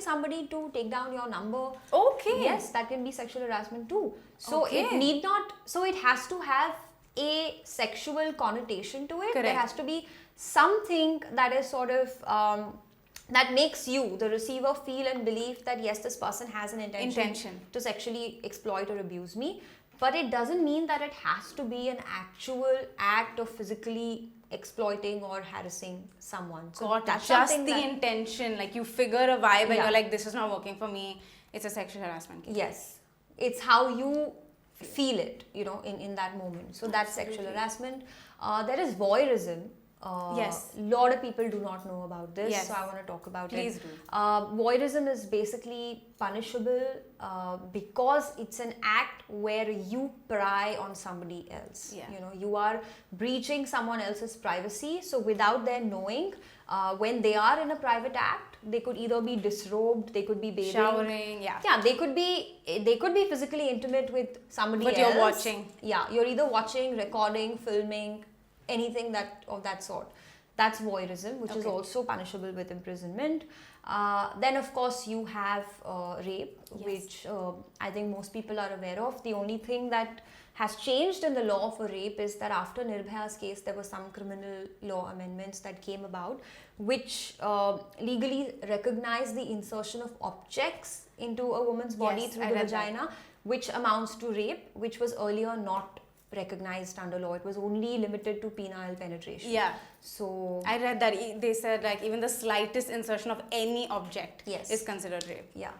somebody to take down your number. Okay. Yes, that can be sexual harassment too. So it Okay. need not. So it has to have a sexual connotation to it. There Correct. has to be something that is sort of that makes you, the receiver, feel and believe that yes, this person has an intention to sexually exploit or abuse me. But it doesn't mean that it has to be an actual act of physically exploiting or harassing someone. So Got it. that's Just something the that, intention, like you figure a vibe and Yeah. you're like, this is not working for me. It's a sexual harassment case. yes, it's how you feel it, in that moment. So that's sexual harassment. There is voyeurism. Yes. A lot of people do not know about this, Yes. so I want to talk about Please it. do. Voyeurism is basically punishable because it's an act where you pry on somebody else. Yeah. You are breaching someone else's privacy. So without their knowing, when they are in a private act, they could either be disrobed, they could be bathing, Showering, yeah. yeah, they could be physically intimate with somebody But else. you're watching. Yeah, you're either watching, recording, filming, anything of that sort. That's voyeurism, which is Okay. also punishable with imprisonment. Then, of course, you have rape, Yes. which I think most people are aware of. The only thing that has changed in the law for rape is that after Nirbhaya's case, there were some criminal law amendments that came about, which legally recognize the insertion of objects into a woman's body Yes, through I the read that. vagina, which amounts to rape, which was earlier not recognized under law. It was only limited to penile penetration. Yeah. So I read that they said like even the slightest insertion of any object Yes. is considered rape. yeah.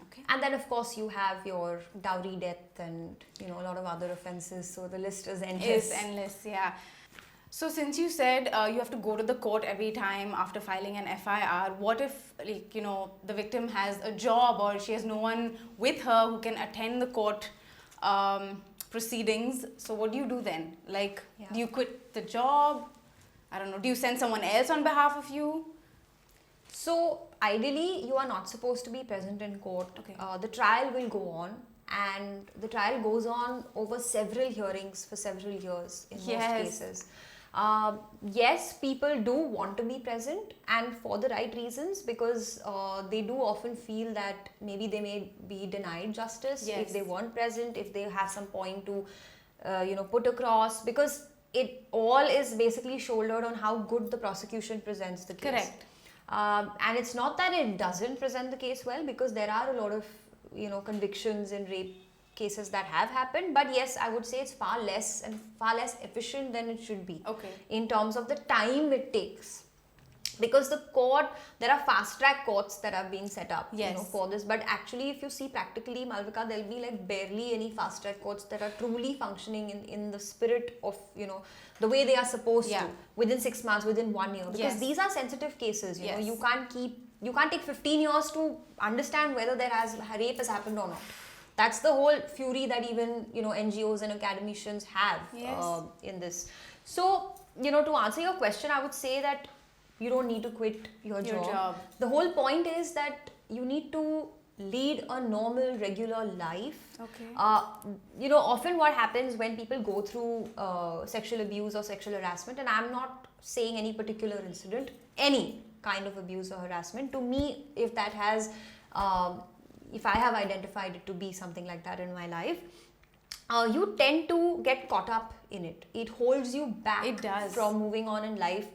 Okay. And then of course you have your dowry death and a lot of other offenses. So the list is endless. Is endless, yeah. So since you said you have to go to the court every time after filing an FIR, what if the victim has a job or she has no one with her who can attend the court proceedings? So what do you do then? Like, Yeah. do you quit the job? I don't know. Do you send someone else on behalf of you? So ideally, you are not supposed to be present in court. Okay. The trial will go on, and the trial goes on over several hearings for several years in most Yes. cases. Yes, people do want to be present, and for the right reasons, because they do often feel that maybe they may be denied justice Yes. if they weren't present, if they have some point to put across, because it all is basically shouldered on how good the prosecution presents the case. Correct. And it's not that it doesn't present the case well, because there are a lot of convictions in rape cases that have happened, but yes, I would say it's far less efficient than it should be. Okay. In terms of the time it takes, because the court, there are fast track courts that are being set up Yes. for this, but actually if you see practically, Malvika, there'll be like barely any fast track courts that are truly functioning in the spirit of the way they are supposed Yeah. to, within 6 months, within 1 year, because Yes. these are sensitive cases. Yes. You can't take 15 years to understand whether rape has happened or not. That's the whole fury that even NGOs and academicians have Yes. in this. So to answer your question, I would say that you don't need to quit your job. The whole point is that you need to lead a normal, regular life. Okay. Often what happens when people go through sexual abuse or sexual harassment, and I'm not saying any particular incident, any kind of abuse or harassment, to me, if that has, if I have identified it to be something like that in my life, you tend to get caught up in it. It holds you back It does. from moving on in life.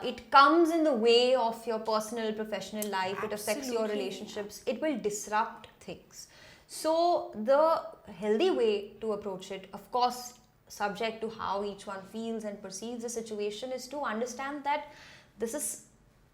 It comes in the way of your personal, professional life. It affects your Absolutely. relationships. It will disrupt things. So the healthy way to approach it, of course, subject to how each one feels and perceives the situation, is to understand that this is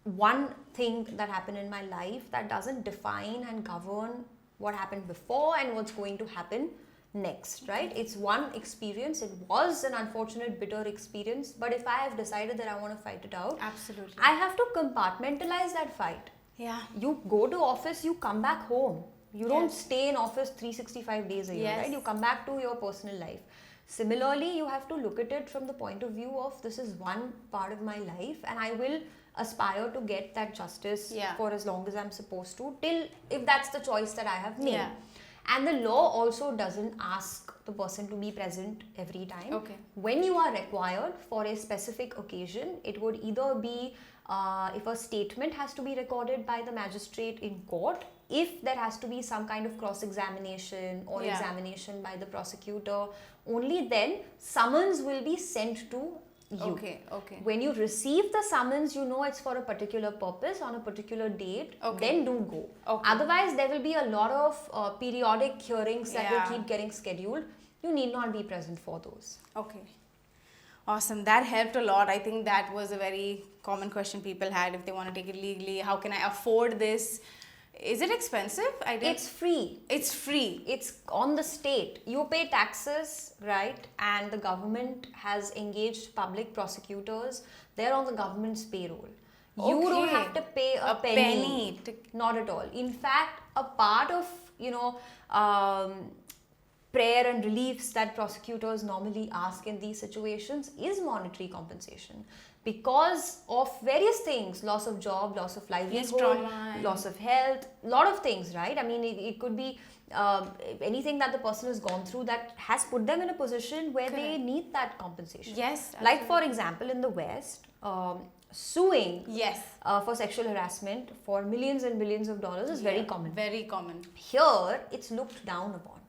one thing that happened in my life that doesn't define and govern what happened before and what's going to happen next, right? It's one experience. It was an unfortunate, bitter experience, but if I have decided that I want to fight it out, Absolutely. I have to compartmentalize that fight. Yeah. You go to office, you come back home. You don't Yes. stay in office 365 days a year, Yes. right? You come back to your personal life. Similarly, you have to look at it from the point of view of, this is one part of my life and I will aspire to get that justice Yeah. for as long as I'm supposed to, till if that's the choice that I have made. Yeah. And the law also doesn't ask the person to be present every time. Okay. When you are required for a specific occasion, it would either be if a statement has to be recorded by the magistrate in court, if there has to be some kind of cross-examination or Yeah. examination by the prosecutor, only then summons will be sent to you. Okay. Okay. When you receive the summons, you know it's for a particular purpose on a particular date, Okay. then do go. Okay. Otherwise, there will be a lot of periodic hearings that Yeah. will keep getting scheduled. You need not be present for those. Okay. Awesome. That helped a lot. I think that was a very common question people had if they want to take it legally. How can I afford this? Is it expensive? It's free. It's free. It's on the state. You pay taxes, right? And the government has engaged public prosecutors. They're on the government's payroll. You don't have to pay a penny. Not at all. In fact, a part of, prayer and reliefs that prosecutors normally ask in these situations is monetary compensation because of various things: loss of job, loss of livelihood, loss of health, lot of things, right? I mean, it could be anything that the person has gone through that has put them in a position where they need that compensation. Yes. Absolutely. Like, for example, in the West, suing yes. For sexual harassment for millions and billions of dollars is very common. Very common. Here, it's looked down upon.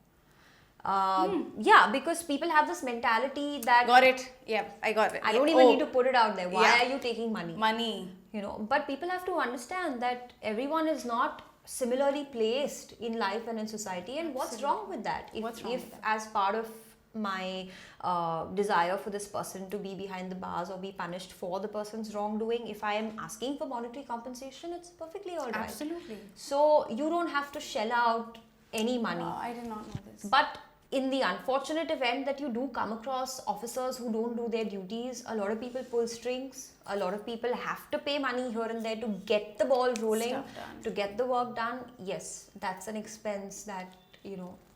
Yeah, because people have this mentality that... Got it. Yeah, I got it. I don't even need to put it out there. Why are you taking money? Money. But people have to understand that everyone is not similarly placed in life and in society, and what's wrong with that? If as part of my desire for this person to be behind the bars or be punished for the person's wrongdoing, if I am asking for monetary compensation, it's perfectly all right. Absolutely. So you don't have to shell out any money. I did not know this. But in the unfortunate event that you do come across officers who don't do their duties, a lot of people pull strings. A lot of people have to pay money here and there to get the ball rolling, to get the work done. Yes, that's an expense that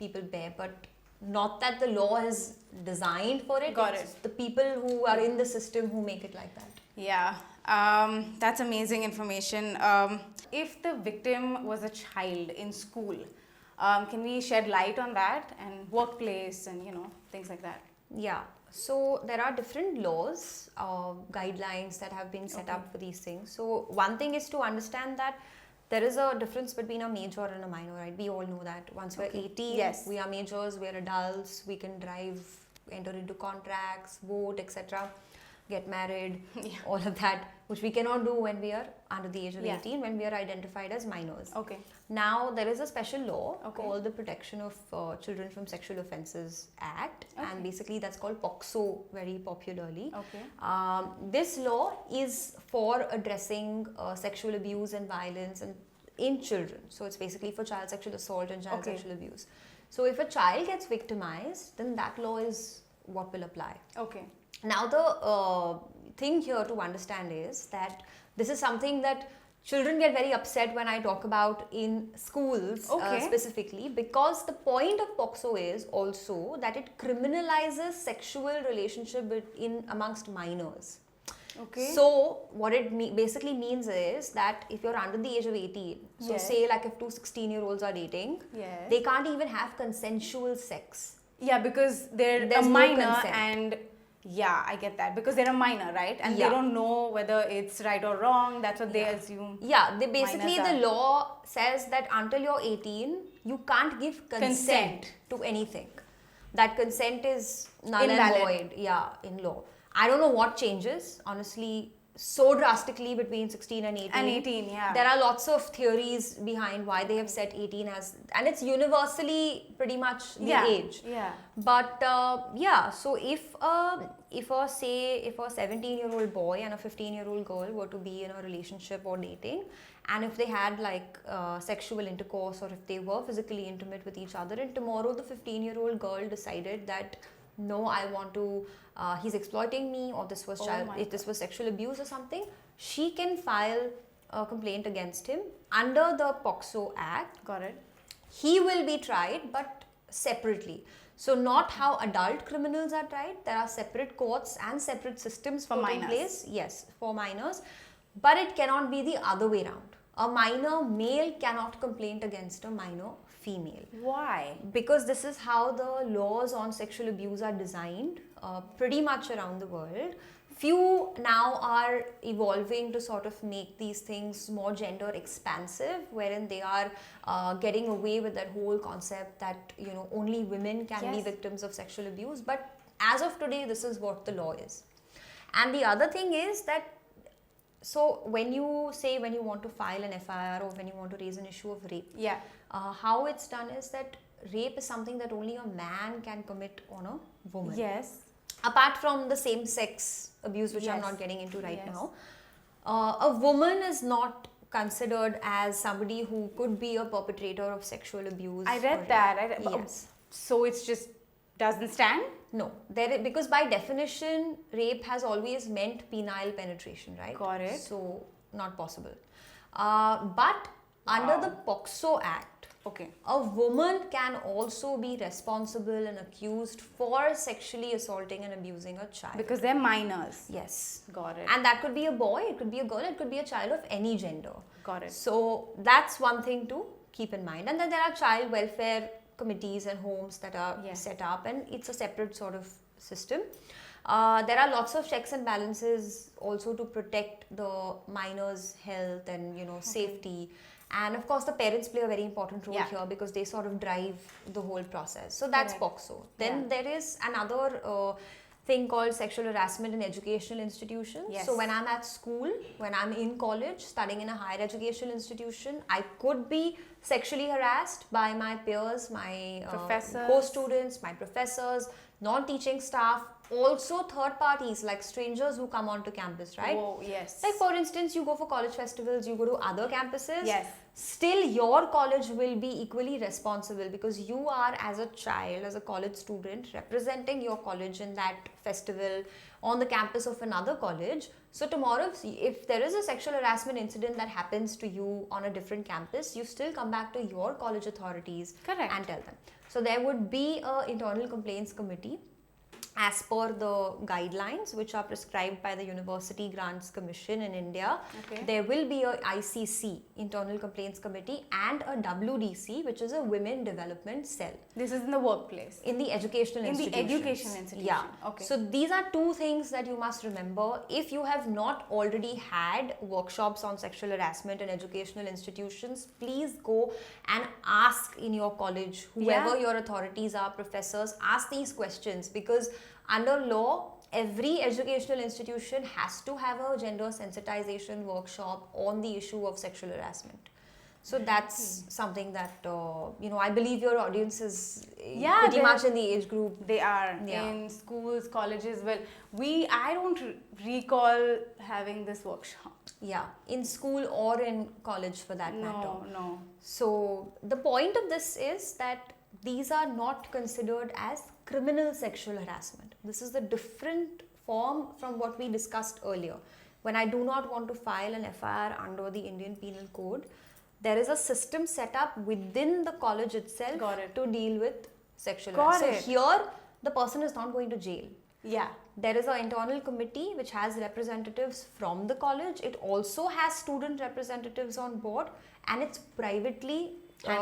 people bear, but not that the law is designed for it. It's the people who are in the system who make it like that. Yeah, that's amazing information. If the victim was a child in school, can we shed light on that, and workplace and things like that? Yeah, so there are different laws, guidelines that have been set up for these things. So one thing is to understand that there is a difference between a major and a minor, right? We all know that. Once we're 18, we are majors, we're adults, we can drive, enter into contracts, vote, etc., get married, all of that, which we cannot do when we are under the age of 18, when we are identified as minors. Okay. Now, there is a special law called the Protection of Children from Sexual Offences Act, and basically that's called POCSO very popularly. Okay. This law is for addressing sexual abuse and violence in children. So it's basically for child sexual assault and child sexual abuse. So if a child gets victimized, then that law is what will apply. Okay. Now, the thing here to understand is that this is something that children get very upset when I talk about in schools specifically, because the point of POCSO is also that it criminalizes sexual relationship amongst minors. Okay. So what it basically means is that if you're under the age of 18, so say like if two 16-year-olds are dating, they can't even have consensual sex. Yeah, because there's a minor and... Yeah, I get that, because they're a minor, right? And they don't know whether it's right or wrong. That's what they assume. Yeah, they basically, the law says that until you're 18, you can't give consent to anything. That consent is null and void. Yeah, in law. I don't know what changes, honestly, so drastically between 16 and 18. And 18, yeah. There are lots of theories behind why they have set 18 as, and it's universally pretty much the age. Yeah. But so if a 17-year-old boy and a 15-year-old girl were to be in a relationship or dating, and if they had like sexual intercourse, or if they were physically intimate with each other, and tomorrow the 15-year-old girl decided that no, I want to, he's exploiting me, or this was this was sexual abuse or something, she can file a complaint against him under the POCSO Act. Got it. He will be tried, but separately. So not how adult criminals are tried. There are separate courts and separate systems put in place. Yes, for minors. But it cannot be the other way around. A minor male cannot complain against a minor female. Why? Because this is how the laws on sexual abuse are designed pretty much around the world. Few now are evolving to sort of make these things more gender expansive, wherein they are getting away with that whole concept that only women can be victims of sexual abuse. But as of today, this is what the law is. And the other thing is that, so when you want to file an FIR, or when you want to raise an issue of rape, how it's done is that rape is something that only a man can commit on a woman. Yes. Apart from the same sex abuse, which I'm not getting into right now, a woman is not considered as somebody who could be a perpetrator of sexual abuse. I read or that. Yes. So it's just doesn't stand? No, because by definition, rape has always meant penile penetration, right? Got it. So, not possible. But under the POCSO Act, Okay. a woman can also be responsible and accused for sexually assaulting and abusing a child. Because they're minors. Yes. Got it. And that could be a boy, it could be a girl, it could be a child of any gender. Got it. So that's one thing to keep in mind. And then there are child welfare committees and homes that are set up, and it's a separate sort of system. There are lots of checks and balances also to protect the minors' health and safety. And of course, the parents play a very important role here because they sort of drive the whole process. So that's POCSO. Then there is another thing called sexual harassment in educational institutions. Yes. So when I'm at school, when I'm in college, studying in a higher educational institution, I could be sexually harassed by my peers, my professors, co-students, my professors, non-teaching staff, also third parties like strangers who come onto campus, right? Whoa, yes. Like for instance, you go for college festivals, you go to other campuses. Yes. Still, your college will be equally responsible because you are, as a child, as a college student, representing your college in that festival on the campus of another college. So tomorrow, if there is a sexual harassment incident that happens to you on a different campus, you still come back to your college authorities and tell them. So there would be an internal complaints committee as per the guidelines which are prescribed by the University Grants Commission in India. There will be a ICC, Internal Complaints Committee, and a WDC, which is a Women Development Cell. This is in the workplace? In the educational institution. In the education institution. Yeah. Okay. So these are two things that you must remember. If you have not already had workshops on sexual harassment in educational institutions, please go and ask in your college, whoever your authorities are, professors, ask these questions, because under law, every educational institution has to have a gender sensitization workshop on the issue of sexual harassment. So that's something that, I believe your audience is pretty much in the age group. They are in schools, colleges. Well, I don't recall having this workshop. Yeah, in school or in college for that matter. No. So the point of this is that these are not considered as criminal sexual harassment. This is the different form from what we discussed earlier. When I do not want to file an FIR under the Indian Penal Code, there is a system set up within the college itself to deal with sexual harassment. So here, the person is not going to jail. Yeah. There is an internal committee which has representatives from the college. It also has student representatives on board, and it's privately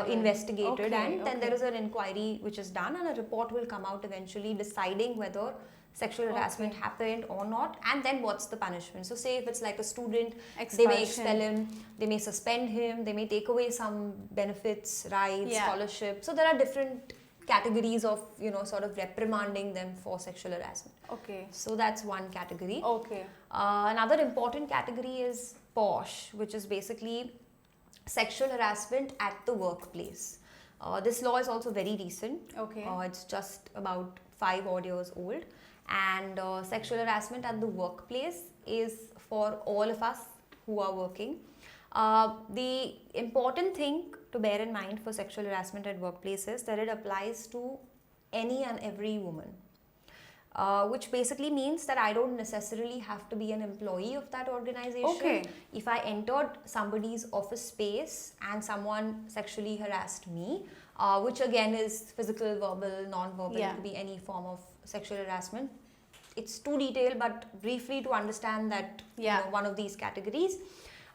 investigated, and then there is an inquiry which is done, and a report will come out eventually deciding whether sexual harassment happened or not, and then what's the punishment. So say if it's like a student, they may expel him, they may suspend him, they may take away some benefits, rights, scholarship. So there are different categories of sort of reprimanding them for sexual harassment. So that's one category. Another important category is POSH, which is basically sexual harassment at the workplace. This law is also very recent. It's just about 5 odd years old, and sexual harassment at the workplace is for all of us who are working. The important thing to bear in mind for sexual harassment at workplace is that it applies to any and every woman. Which basically means that I don't necessarily have to be an employee of that organization. If I entered somebody's office space and someone sexually harassed me, which again is physical, verbal, non-verbal, it could be any form of sexual harassment. It's too detailed, but briefly to understand that one of these categories,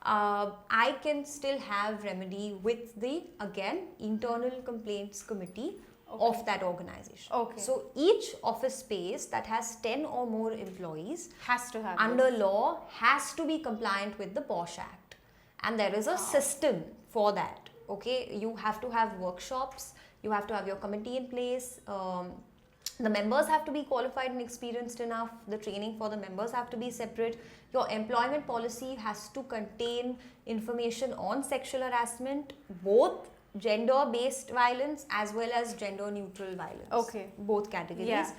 I can still have remedy with the, again, internal complaints committee of that organization. So each office space that has 10 or more employees has to have under law has to be compliant with the POSH Act, and there is a system for that. You have to have workshops, you have to have your committee in place, the members have to be qualified and experienced enough, the training for the members have to be separate, your employment policy has to contain information on sexual harassment, both gender-based violence as well as gender-neutral violence. Both categories.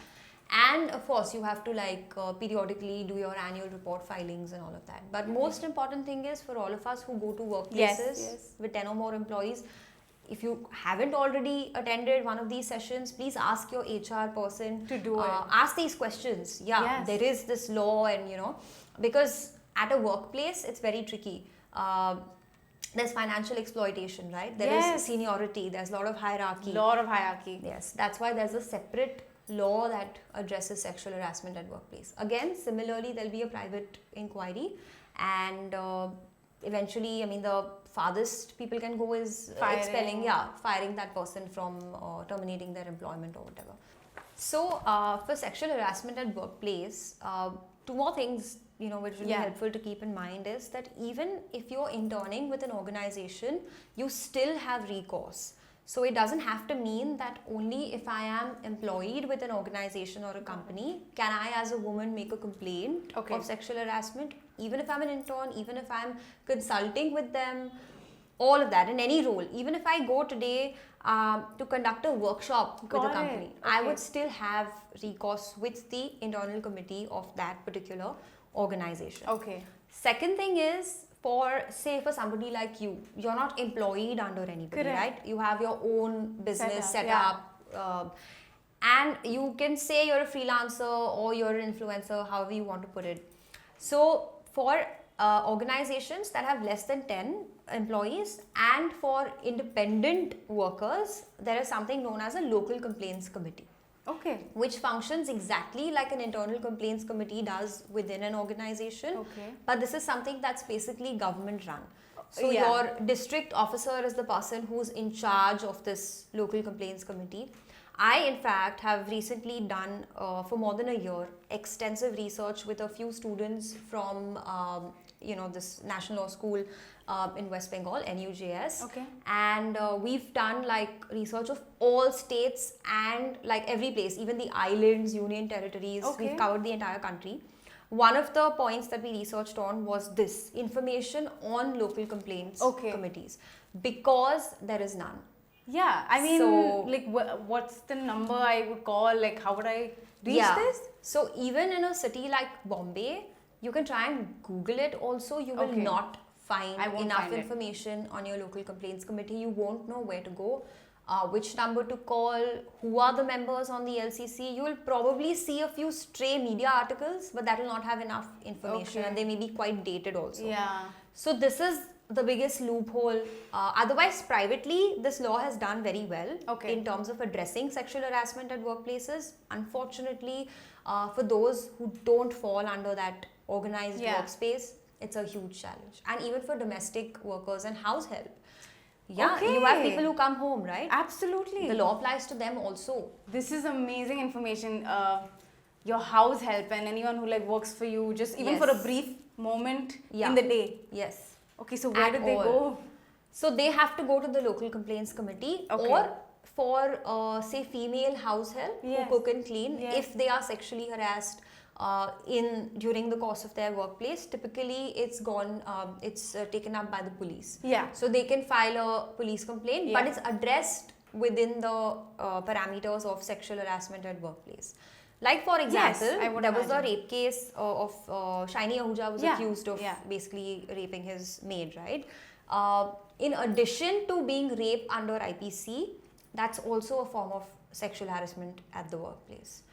And of course, you have to periodically do your annual report filings and all of that. But most important thing is for all of us who go to workplaces with 10 or more employees, if you haven't already attended one of these sessions, please ask your HR person to do it. Ask these questions. There is this law, and because at a workplace, it's very tricky. There's financial exploitation, right? There is seniority. There's a lot of hierarchy. Yes, that's why there's a separate law that addresses sexual harassment at workplace. Again, similarly, there'll be a private inquiry, and eventually, the farthest people can go is firing that person from terminating their employment or whatever. So, for sexual harassment at workplace, two more things which will be helpful to keep in mind is that even if you're interning with an organization, you still have recourse. So it doesn't have to mean that only if I am employed with an organization or a company can I as a woman make a complaint of sexual harassment. Even if I'm an intern, even if I'm consulting with them, all of that in any role. Even if I go today to conduct a workshop with a company, I would still have recourse with the internal committee of that particular organization. Second thing is, for somebody like you, you're not employed under anybody, right? You have your own business set up, and you can say you're a freelancer or you're an influencer, however you want to put it. So for organizations that have less than 10 employees and for independent workers, there is something known as a local complaints committee. Which functions exactly like an internal complaints committee does within an organization. But this is something that's basically government run. So your district officer is the person who's in charge of this local complaints committee. I, in fact, have recently done, for more than a year, extensive research with a few students from, this National Law School in West Bengal, NUJS. And we've done research of all states and every place, even the islands, union territories. We've covered the entire country. One of the points that we researched on was this information on local complaints committees, because there is none. What's the number I would call? How would I reach this? So even in a city like Bombay, you can try and Google it also. You will not find enough information on your local complaints committee. You won't know where to go, which number to call, who are the members on the LCC. You will probably see a few stray media articles, but that will not have enough information, and they may be quite dated also. So this is the biggest loophole. Otherwise, privately, this law has done very well in terms of addressing sexual harassment at workplaces. Unfortunately, for those who don't fall under that organized workspace, it's a huge challenge. And even for domestic workers and house help. You have people who come home, right? Absolutely. The law applies to them also. This is amazing information. Your house help and anyone who works for you, just even for a brief moment in the day. So where do they go? So they have to go to the local complaints committee, or for say female house help who cook and clean, if they are sexually harassed during the course of their workplace. Typically it's taken up by the police. So they can file a police complaint, but it's addressed within the parameters of sexual harassment at workplace. For example, there was a rape case of Shiny Ahuja was accused of basically raping his maid, right? In addition to being rape under IPC, that's also a form of sexual harassment at the workplace.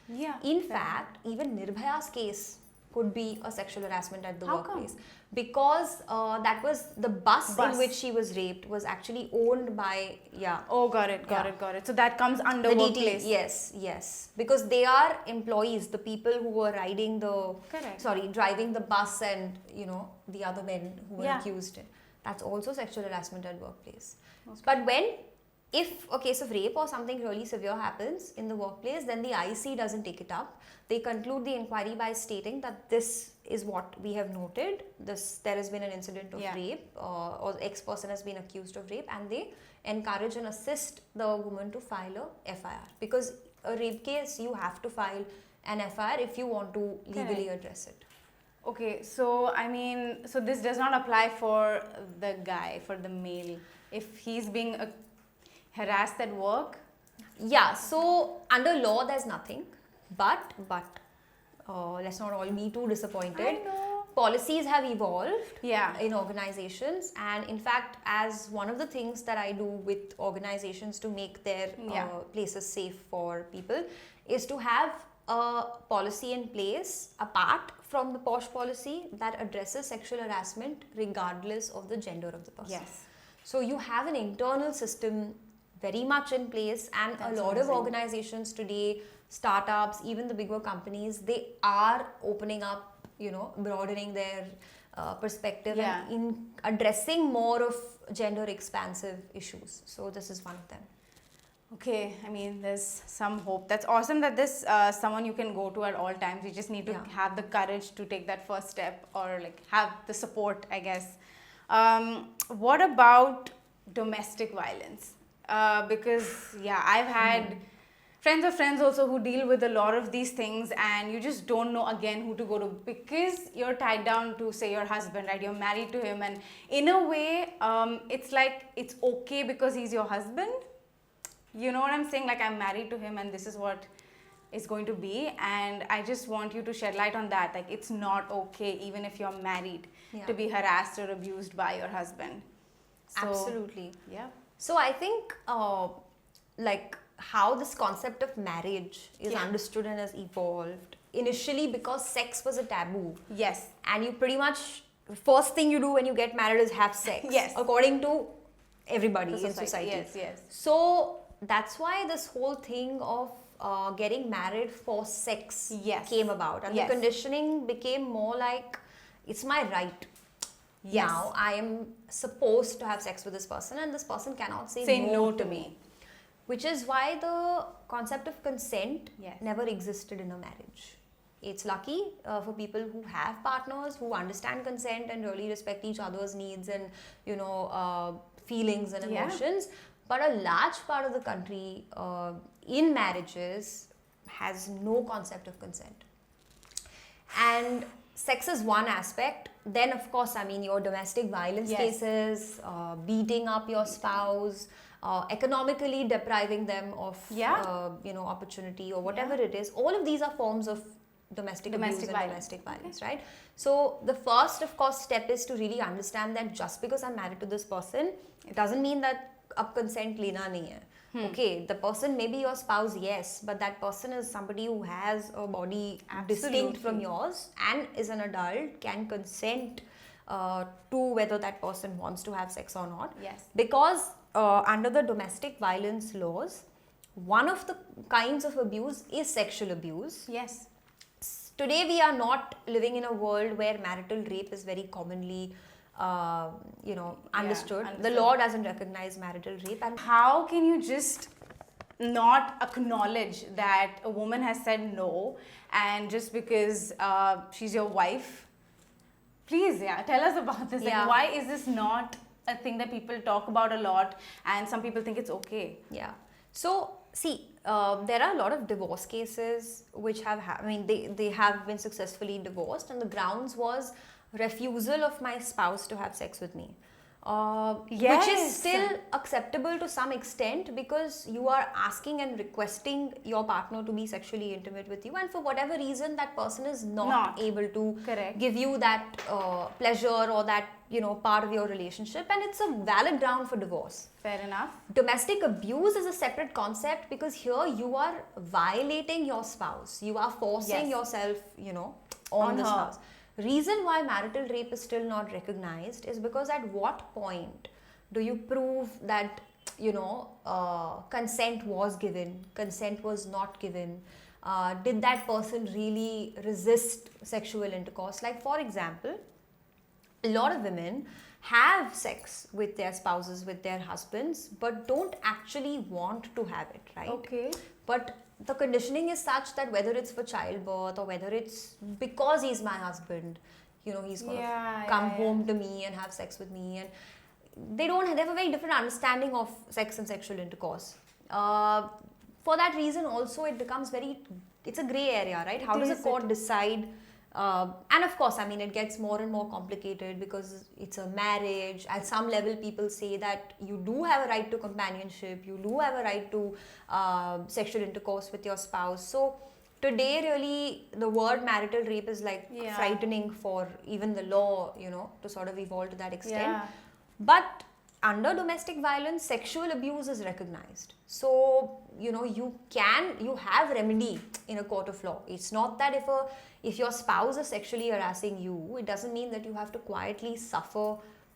In fact, even Nirbhaya's case could be a sexual harassment at the workplace. Because that was the bus in which she was raped was actually owned by, got it. So that comes under the workplace. Yes. Because they are employees, the people who were driving the bus, and the other men who were accused. That's also sexual harassment at workplace. But if a case of rape or something really severe happens in the workplace, then the IC doesn't take it up. They conclude the inquiry by stating that this is what we have noted. There has been an incident of rape, or X person has been accused of rape, and they encourage and assist the woman to file a FIR. Because a rape case, you have to file an FIR if you want to legally address it. So so this does not apply for the guy, for the male. If he's being harassed at work? So under law, there's nothing. But let's not all be too disappointed. I know. Policies have evolved Yeah. in organizations, and in fact, as one of the things that I do with organizations to make their places safe for people is to have a policy in place apart from the POSH policy that addresses sexual harassment regardless of the gender of the person. Yes. So you have an internal system very much in place, and That's a lot of amazing. organizations today, startups, even the bigger companies, they are opening up, broadening their perspective and in addressing more of gender expansive issues. So this is one of them. Okay, I mean, there's some hope. That's awesome that this someone you can go to at all times. You just need to have the courage to take that first step, or like have the support, I guess. What about domestic violence? Because I've had friends of friends also who deal with a lot of these things, and you just don't know again who to go to, because you're tied down to, say, your husband, right? You're married to him, and in a way, it's like it's okay because he's your husband. You know what I'm saying? Like, I'm married to him and this is what it's going to be. And I just want you to shed light on that. Like, it's not okay, even if you're married, to be harassed or abused by your husband. So, absolutely. Yeah. So I think like how this concept of marriage is understood and has evolved initially because sex was a taboo. Yes. And you pretty much, first thing you do when you get married is have sex. Yes. According to everybody The in society. Yes, yes. So that's why this whole thing of getting married for sex came about. And the conditioning became more like, it's my right. Yes. Now I am supposed to have sex with this person and this person cannot say no to me. Which is why the concept of consent never existed in a marriage. It's lucky for people who have partners who understand consent and really respect each other's needs and, feelings and emotions. But a large part of the country in marriages has no concept of consent. And sex is one aspect. Then, of course, I mean, your domestic violence cases, beating up your spouse, economically depriving them of, opportunity or whatever it is. All of these are forms of domestic abuse and domestic violence, right? So the first, of course, step is to really understand that just because I'm married to this person, it doesn't mean that ab consent lena nahi hai. Okay, the person may be your spouse, yes, but that person is somebody who has a body distinct from yours and is an adult, can consent to whether that person wants to have sex or not. Yes. Because under the domestic violence laws, one of the kinds of abuse is sexual abuse. Yes. Today we are not living in a world where marital rape is very commonly understood. The law doesn't recognize marital rape. And how can you just not acknowledge that a woman has said no, and just because she's your wife? Please, tell us about this. Like, why is this not a thing that people talk about a lot, and some people think it's okay? Yeah. So, see, there are a lot of divorce cases which have, they have been successfully divorced, and the grounds was refusal of my spouse to have sex with me. Which is still acceptable to some extent because you are asking and requesting your partner to be sexually intimate with you, and for whatever reason that person is not able to give you that pleasure or that part of your relationship, and it's a valid ground for divorce. Fair enough. Domestic abuse is a separate concept because here you are violating your spouse. You are forcing yourself, on the spouse. Reason why marital rape is still not recognized is because at what point do you prove that consent was given, consent was not given, did that person really resist sexual intercourse? Like, for example, a lot of women have sex with their spouses, with their husbands, but don't actually want to have it, right? Okay. But the conditioning is such that whether it's for childbirth or whether it's because he's my husband, he's going to come home to me and have sex with me, and they have a very different understanding of sex and sexual intercourse. For that reason also it becomes it's a grey area, right? How does a court decide? And of course, it gets more and more complicated because it's a marriage. At some level, people say that you do have a right to companionship, you do have a right to sexual intercourse with your spouse. So today really the word marital rape is like Yeah. frightening for even the law, to sort of evolve to that extent. Yeah. But under domestic violence, sexual abuse is recognized. So, you have remedy in a court of law. It's not that if your spouse is sexually harassing you, it doesn't mean that you have to quietly suffer,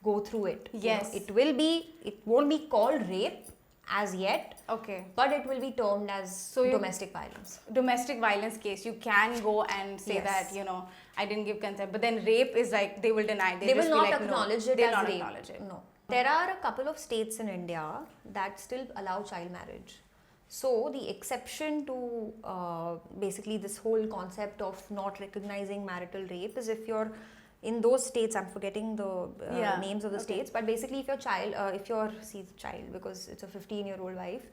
go through it. Yes. It won't be called rape as yet, Okay. but it will be termed as domestic violence. Domestic violence case, you can go and say Yes. that, I didn't give consent. But then rape is like, they will deny. They just will be not like, acknowledge no. it They'll as not rape. acknowledge it. No. There are a couple of states in India that still allow child marriage. So the exception to basically this whole concept of not recognizing marital rape is if you're in those states, I'm forgetting the names of the states, but basically if your child, because it's a 15-year-old wife,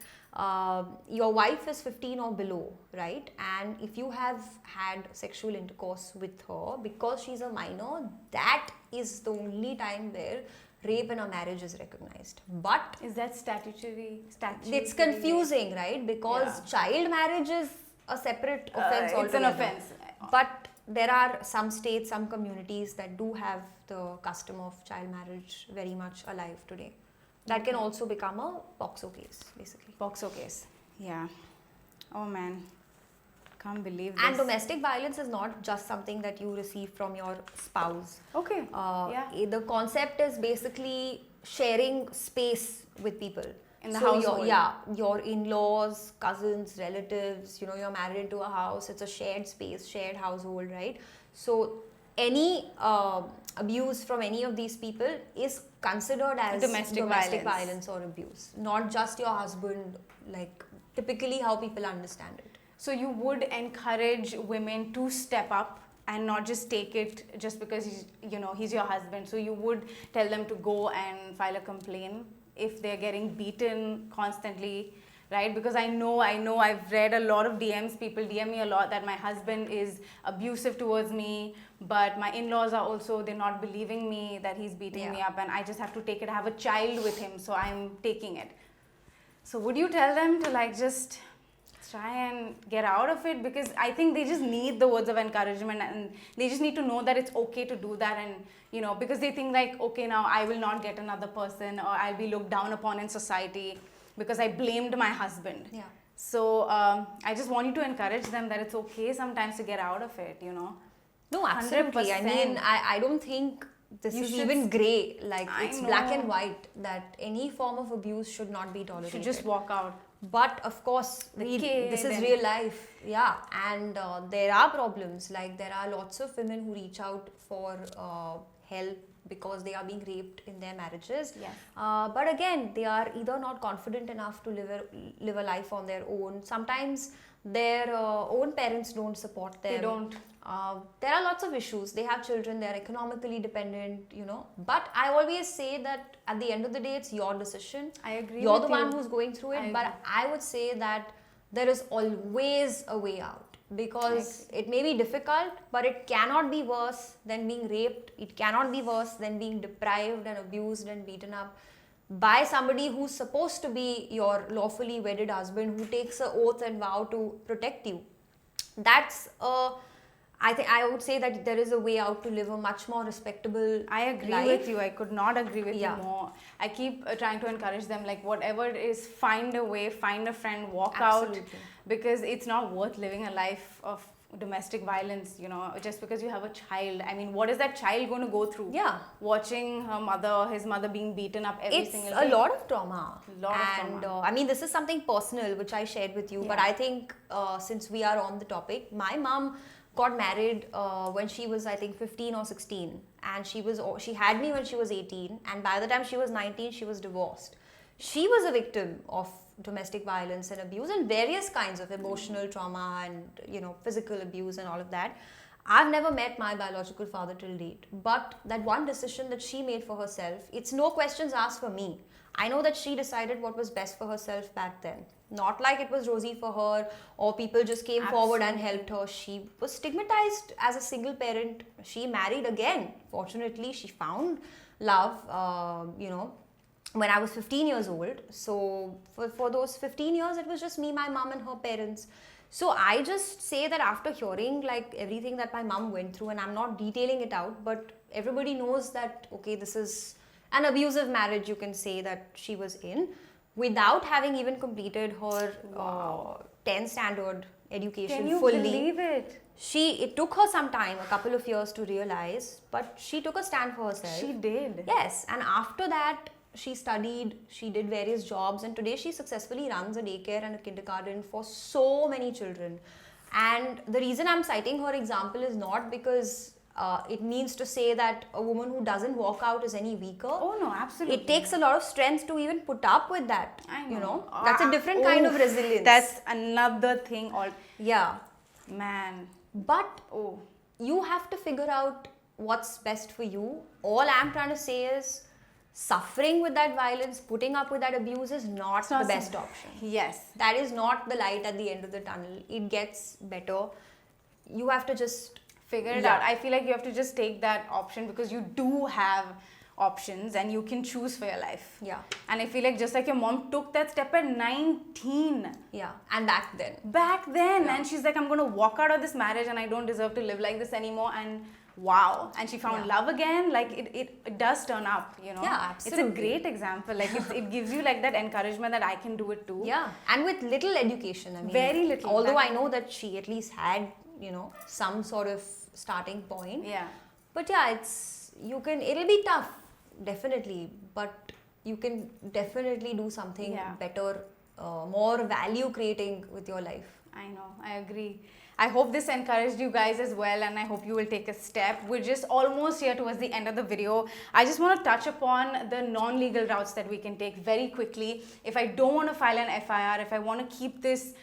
your wife is 15 or below, right? And if you have had sexual intercourse with her because she's a minor, that is the only time where rape in a marriage is recognized. But Is that statutory? it's confusing, right? Because child marriage is a separate offense altogether. It's an offense. But there are some states, some communities that do have the custom of child marriage very much alive today. That can also become a POXO case, basically. POXO case. Yeah. Oh man. Can't believe this. And domestic violence is not just something that you receive from your spouse. Okay. The concept is basically sharing space with people. In the household. Your in-laws, cousins, relatives, you're married into a house, it's a shared space, shared household, right? So any abuse from any of these people is considered as Domestic violence or abuse. Not just your husband, like typically how people understand it. So you would encourage women to step up and not just take it just because he's your husband. So you would tell them to go and file a complaint if they're getting beaten constantly, right? Because I know I've read a lot of DMs, people DM me a lot that my husband is abusive towards me, but my in-laws are also, they're not believing me that he's beating me up, and I just have to take it. I have a child with him, so I'm taking it. So would you tell them to like just try and get out of it? Because I think they just need the words of encouragement, and they just need to know that it's okay to do that. And because they think like, okay, now I will not get another person, or I'll be looked down upon in society because I blamed my husband. Yeah. So I just want you to encourage them that it's okay sometimes to get out of it. No, absolutely. 100%. I mean, I don't think this is even grey. Like, it's black and white that any form of abuse should not be tolerated. You should just walk out. But of course, this is real life. Yeah. And there are problems. Like, there are lots of women who reach out for help because they are being raped in their marriages. Yes. But again, they are either not confident enough to live a life on their own. Sometimes their own parents don't support them. They don't. There are lots of issues. They have children, they're economically dependent, But I always say that at the end of the day, it's your decision. I agree. You're with the one you. who's going through it. I But agree. I would say that there is always a way out. Because it may be difficult, but it cannot be worse than being raped. It cannot be worse than being deprived and abused and beaten up by somebody who's supposed to be your lawfully wedded husband, who takes an oath and vow to protect you. That's I would say that there is a way out to live a much more respectable I agree life. with you. I could not agree with you more. I keep trying to encourage them, like, whatever it is, find a way, find a friend, walk out, because it's not worth living a life of domestic violence, just because you have a child. I mean, what is that child going to go through? Yeah. Watching his mother being beaten up every single day. It's a lot of trauma. And I mean, this is something personal which I shared with you, but I think since we are on the topic, my mom got married when she was, I think, 15 or 16, and she had me when she was 18, and by the time she was 19, she was divorced. She was a victim of domestic violence and abuse and various kinds of emotional trauma and physical abuse and all of that. I've never met my biological father till date, but that one decision that she made for herself, it's no questions asked for me. I know that she decided what was best for herself back then. Not like it was rosy for her or people just came forward and helped her. She was stigmatized as a single parent. She married again. Fortunately, she found love, when I was 15 years old. So for those 15 years, it was just me, my mom and her parents. So I just say that after hearing like everything that my mom went through, and I'm not detailing it out, but everybody knows that, okay, this is an abusive marriage, you can say, that she was in, without having even completed her 10th standard education Can you fully. believe it? It took her some time, a couple of years to realize, but she took a stand for herself. She did. Yes, and after that, she studied, she did various jobs, and today she successfully runs a daycare and a kindergarten for so many children. And the reason I'm citing her example is not because it means to say that a woman who doesn't walk out is any weaker. Oh no, absolutely. It takes a lot of strength to even put up with that. I You know. know, that's a different kind of resilience. That's another thing. Yeah. Man. But you have to figure out what's best for you. All I'm trying to say is suffering with that violence, putting up with that abuse is not the best option. Yes. That is not the light at the end of the tunnel. It gets better. You have to just figure it out. I feel like you have to just take that option because you do have options and you can choose for your life. Yeah. And I feel like just like your mom took that step at 19. Yeah. And back then. And she's like, I'm going to walk out of this marriage and I don't deserve to live like this anymore. And wow. And she found love again. Like it does turn up, you know. Yeah, absolutely. It's a great example. Like it gives you like that encouragement that I can do it too. Yeah. And with little education. I mean, very little. Although I know that she at least had, you know, some sort of starting point. Yeah. But yeah, it'll be tough, definitely. But you can definitely do something better, more value creating with your life. I know, I agree. I hope this encouraged you guys as well, and I hope you will take a step. We're just almost here towards the end of the video. I just want to touch upon the non-legal routes that we can take very quickly. If I don't want to file an FIR, if I want to keep this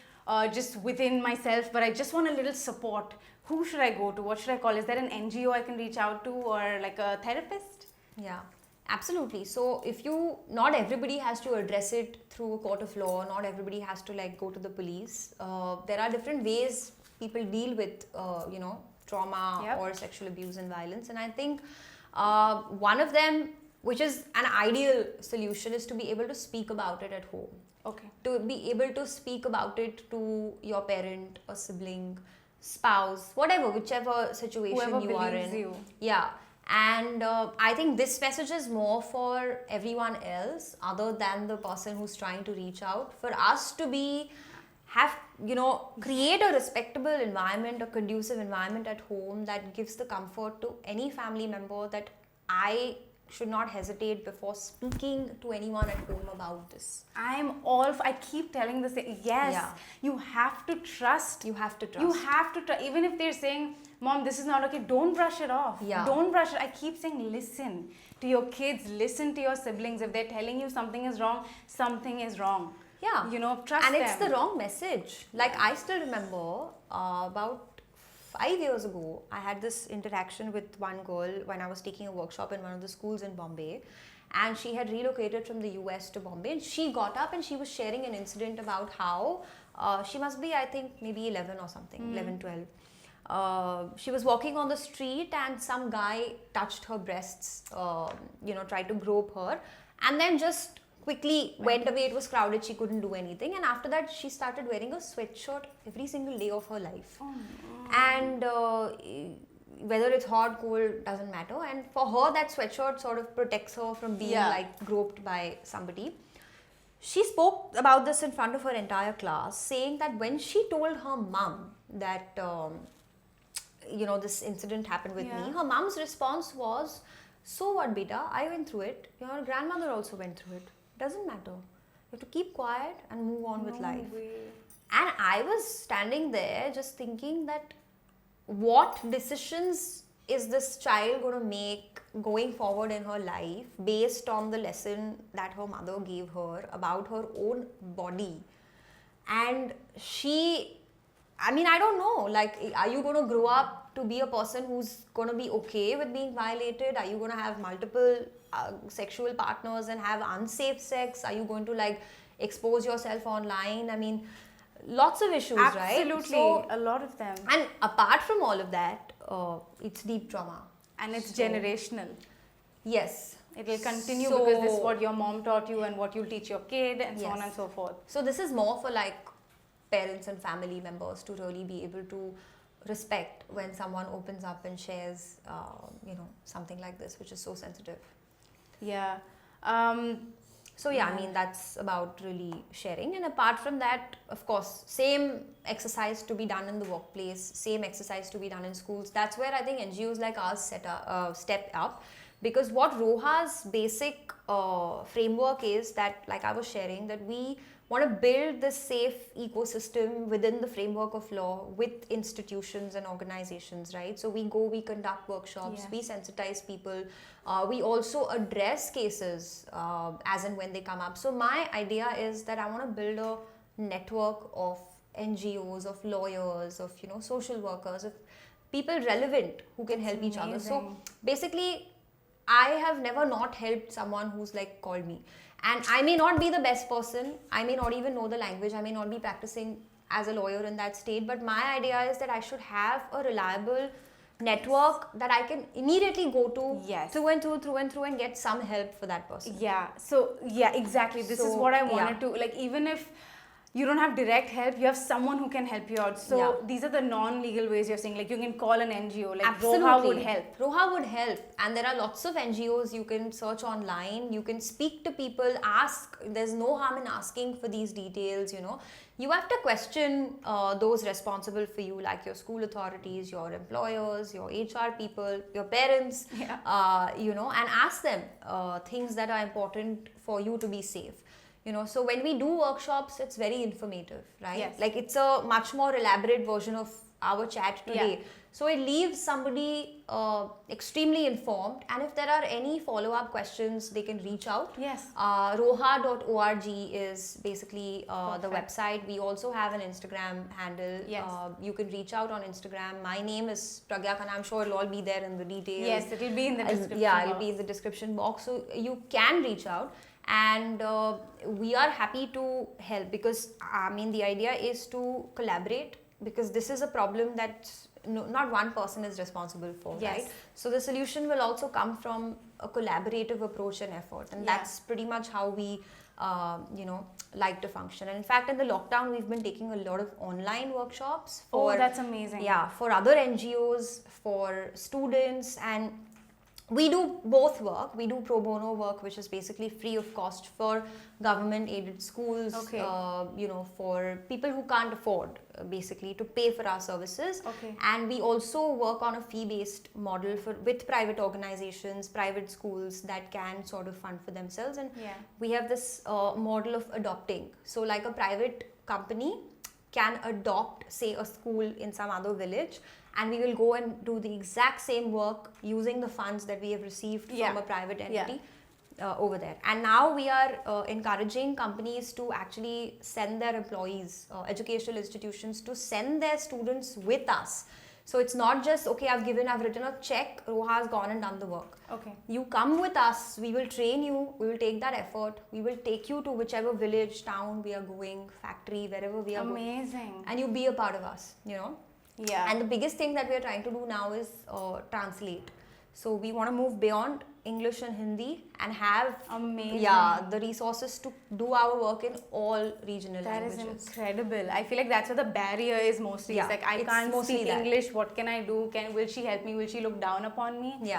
just within myself, but I just want a little support, who should I go to? What should I call? Is there an NGO I can reach out to, or like a therapist? Yeah, absolutely. So not everybody has to address it through a court of law. Not everybody has to like go to the police. There are different ways people deal with, trauma or sexual abuse and violence. And I think one of them, which is an ideal solution, is to be able to speak about it at home. Okay. To be able to speak about it to your parent, or sibling, spouse, whatever, whichever situation whoever you are in. You. Yeah. And I think this message is more for everyone else other than the person who's trying to reach out. For us to create a respectable environment, a conducive environment at home that gives the comfort to any family member that I should not hesitate before speaking to anyone at home about this. I keep telling this, you have to trust. You have to trust. You have to trust. Even if they're saying, Mom, this is not okay, don't brush it off. Yeah. Don't brush it. I keep saying, listen to your kids, listen to your siblings. If they're telling you something is wrong, something is wrong. Yeah. Trust them. And it's the wrong message. Like I still remember about 5 years ago, I had this interaction with one girl when I was taking a workshop in one of the schools in Bombay, and she had relocated from the US to Bombay, and she got up and she was sharing an incident about how she must be, I think, maybe 11 or something, 11, 12. She was walking on the street and some guy touched her breasts, tried to grope her, and then just quickly went away. It was crowded, she couldn't do anything, and after that she started wearing a sweatshirt every single day of her life. And whether it's hot, cold, doesn't matter, and for her that sweatshirt sort of protects her from being like groped by somebody. She spoke about this in front of her entire class, saying that when she told her mom that this incident happened with me, her mom's response was, so what, beta, I went through it, your grandmother also went through it. Doesn't matter. You have to keep quiet and move on with life. And I was standing there just thinking that what decisions is this child going to make going forward in her life based on the lesson that her mother gave her about her own body. And I don't know, like, are you going to grow up to be a person who's going to be okay with being violated? Are you going to have multiple sexual partners and have unsafe sex? Are you going to like expose yourself online? I mean, lots of issues, right? Absolutely, so, a lot of them. And apart from all of that, it's deep trauma. And it's generational. Yes. It will continue because this is what your mom taught you and what you'll teach your kid and so on and so forth. So this is more for like parents and family members to really be able to respect when someone opens up and shares, something like this, which is so sensitive. Yeah. So yeah, I mean, that's about really sharing. And apart from that, of course, same exercise to be done in the workplace, same exercise to be done in schools. That's where I think NGOs like ours step up, because what RoHa's basic framework is that, like I was sharing, that we want to build this safe ecosystem within the framework of law with institutions and organizations, right? So we conduct workshops, we sensitize people, we also address cases as and when they come up. So my idea is that I want to build a network of NGOs, of lawyers, of social workers, of people relevant who can help each other. So basically, I have never not helped someone who's like called me. And I may not be the best person, I may not even know the language, I may not be practicing as a lawyer in that state, but my idea is that I should have a reliable network that I can immediately go to through and through and get some help for that person. Yeah, so yeah, exactly. This is what I wanted to, like, even if you don't have direct help, you have someone who can help you out. So these are the non-legal ways you're saying, like you can call an NGO, like RoHa would help. RoHa would help, and there are lots of NGOs you can search online, you can speak to people, ask, there's no harm in asking for these details, You have to question those responsible for you, like your school authorities, your employers, your HR people, your parents, and ask them things that are important for you to be safe. So when we do workshops, it's very informative, right? Yes. Like it's a much more elaborate version of our chat today. Yeah. So it leaves somebody extremely informed, and if there are any follow-up questions, they can reach out. Yes. RoHa.org is basically the website. We also have an Instagram handle. Yes. You can reach out on Instagram. My name is Prageeyaa Khanna. I'm sure it'll all be there in the details. Yes, it'll be in the description box. It'll be in the description box. So you can reach out. And we are happy to help, because the idea is to collaborate, because this is a problem that not one person is responsible for, right? So the solution will also come from a collaborative approach and effort, and that's pretty much how we like to function. And in fact, in the lockdown, we've been taking a lot of online workshops for that's amazing. For other NGOs, for students, and we do both work. We do pro bono work, which is basically free of cost for government aided schools, for people who can't afford basically to pay for our services. And we also work on a fee based model with private organizations, private schools that can sort of fund for themselves. And we have this model of adopting. So like a private company can adopt, say, a school in some other village, and we will go and do the exact same work using the funds that we have received from a private entity over there. And now we are encouraging companies to actually send their employees, educational institutions, to send their students with us. So it's not just, okay, I've written a check, RoHa has gone and done the work. You come with us, we will train you, we will take that effort, we will take you to whichever village, town we are going, factory, wherever we are going. Amazing. And you be a part of us, And the biggest thing that we are trying to do now is translate. So we want to move beyond English and Hindi and have the resources to do our work in all regional languages. That is incredible. I feel like that's where the barrier is mostly. It's like, I can't speak English, what can I do? Will she help me? Will she look down upon me?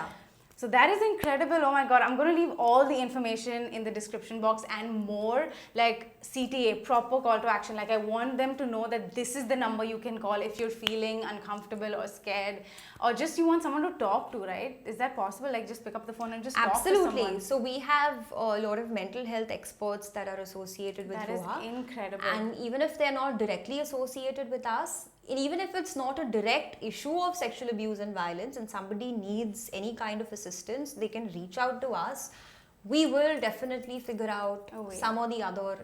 So that is incredible. Oh my God. I'm going to leave all the information in the description box and more, like CTA, proper call to action. Like I want them to know that this is the number you can call if you're feeling uncomfortable or scared, or just you want someone to talk to, right? Is that possible? Like just pick up the phone and just talk to someone. So we have a lot of mental health experts that are associated with RoHa. That is incredible. And even if they're not directly associated with us, and even if it's not a direct issue of sexual abuse and violence and somebody needs any kind of assistance, they can reach out to us. We will definitely figure out some or the other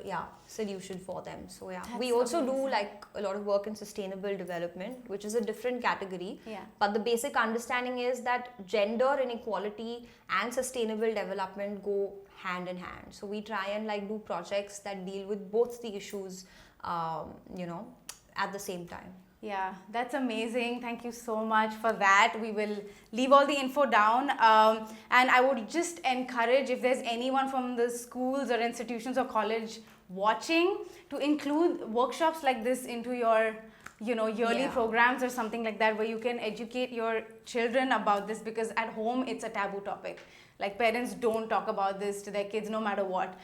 solution for them. So we also do like a lot of work in sustainable development, which is a different category. But the basic understanding is that gender inequality and sustainable development go hand in hand. So we try and like do projects that deal with both the issues, at the same time. Yeah, that's amazing. Thank you so much for that. We will leave all the info down. And I would just encourage, if there's anyone from the schools or institutions or college watching, to include workshops like this into your yearly programs or something like that, where you can educate your children about this, because at home it's a taboo topic. Like, parents don't talk about this to their kids no matter what.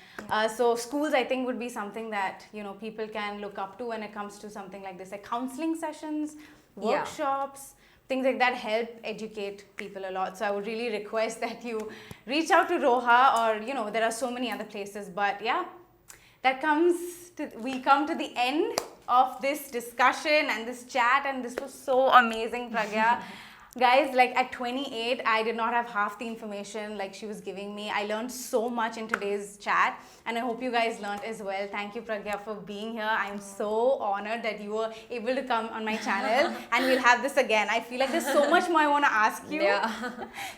So schools, I think, would be something that people can look up to when it comes to something like this, like counseling sessions, workshops, things like that help educate people a lot. So I would really request that you reach out to RoHa, or there are so many other places. But yeah, we come to the end of this discussion and this chat, and this was so amazing, Prageeyaa. Guys, like at 28, I did not have half the information like she was giving me. I learned so much in today's chat, and I hope you guys learned as well. Thank you, Prageeyaa, for being here. I'm so honored that you were able to come on my channel, and we'll have this again. I feel like there's so much more I want to ask you. Yeah.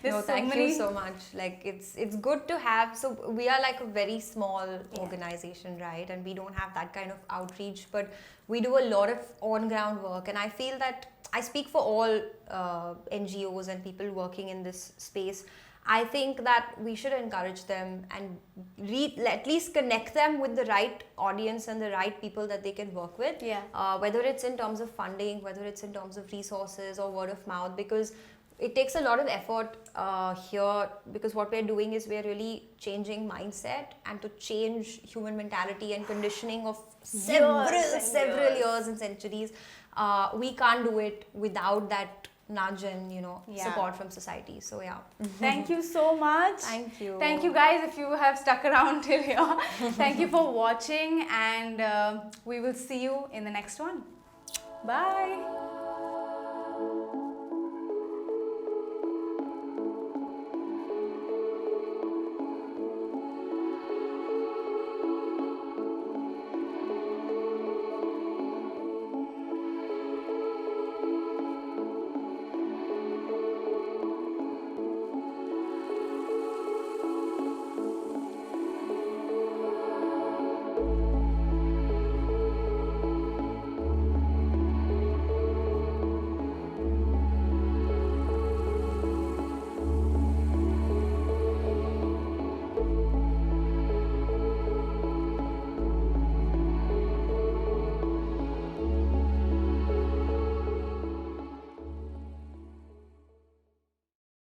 No, thank you so much. Like, it's good to have. So we are like a very small organization, right? And we don't have that kind of outreach, but we do a lot of on-ground work, and I feel that I speak for all NGOs and people working in this space. I think that we should encourage them and at least connect them with the right audience and the right people that they can work with. Whether it's in terms of funding, whether it's in terms of resources or word of mouth, because it takes a lot of effort here, because what we're doing is we're really changing mindset and to change human mentality and conditioning of several years and centuries. We can't do it without that nudge and support from society. So yeah. Thank you so much. Thank you. Thank you guys if you have stuck around till here. Thank you for watching, and we will see you in the next one. Bye.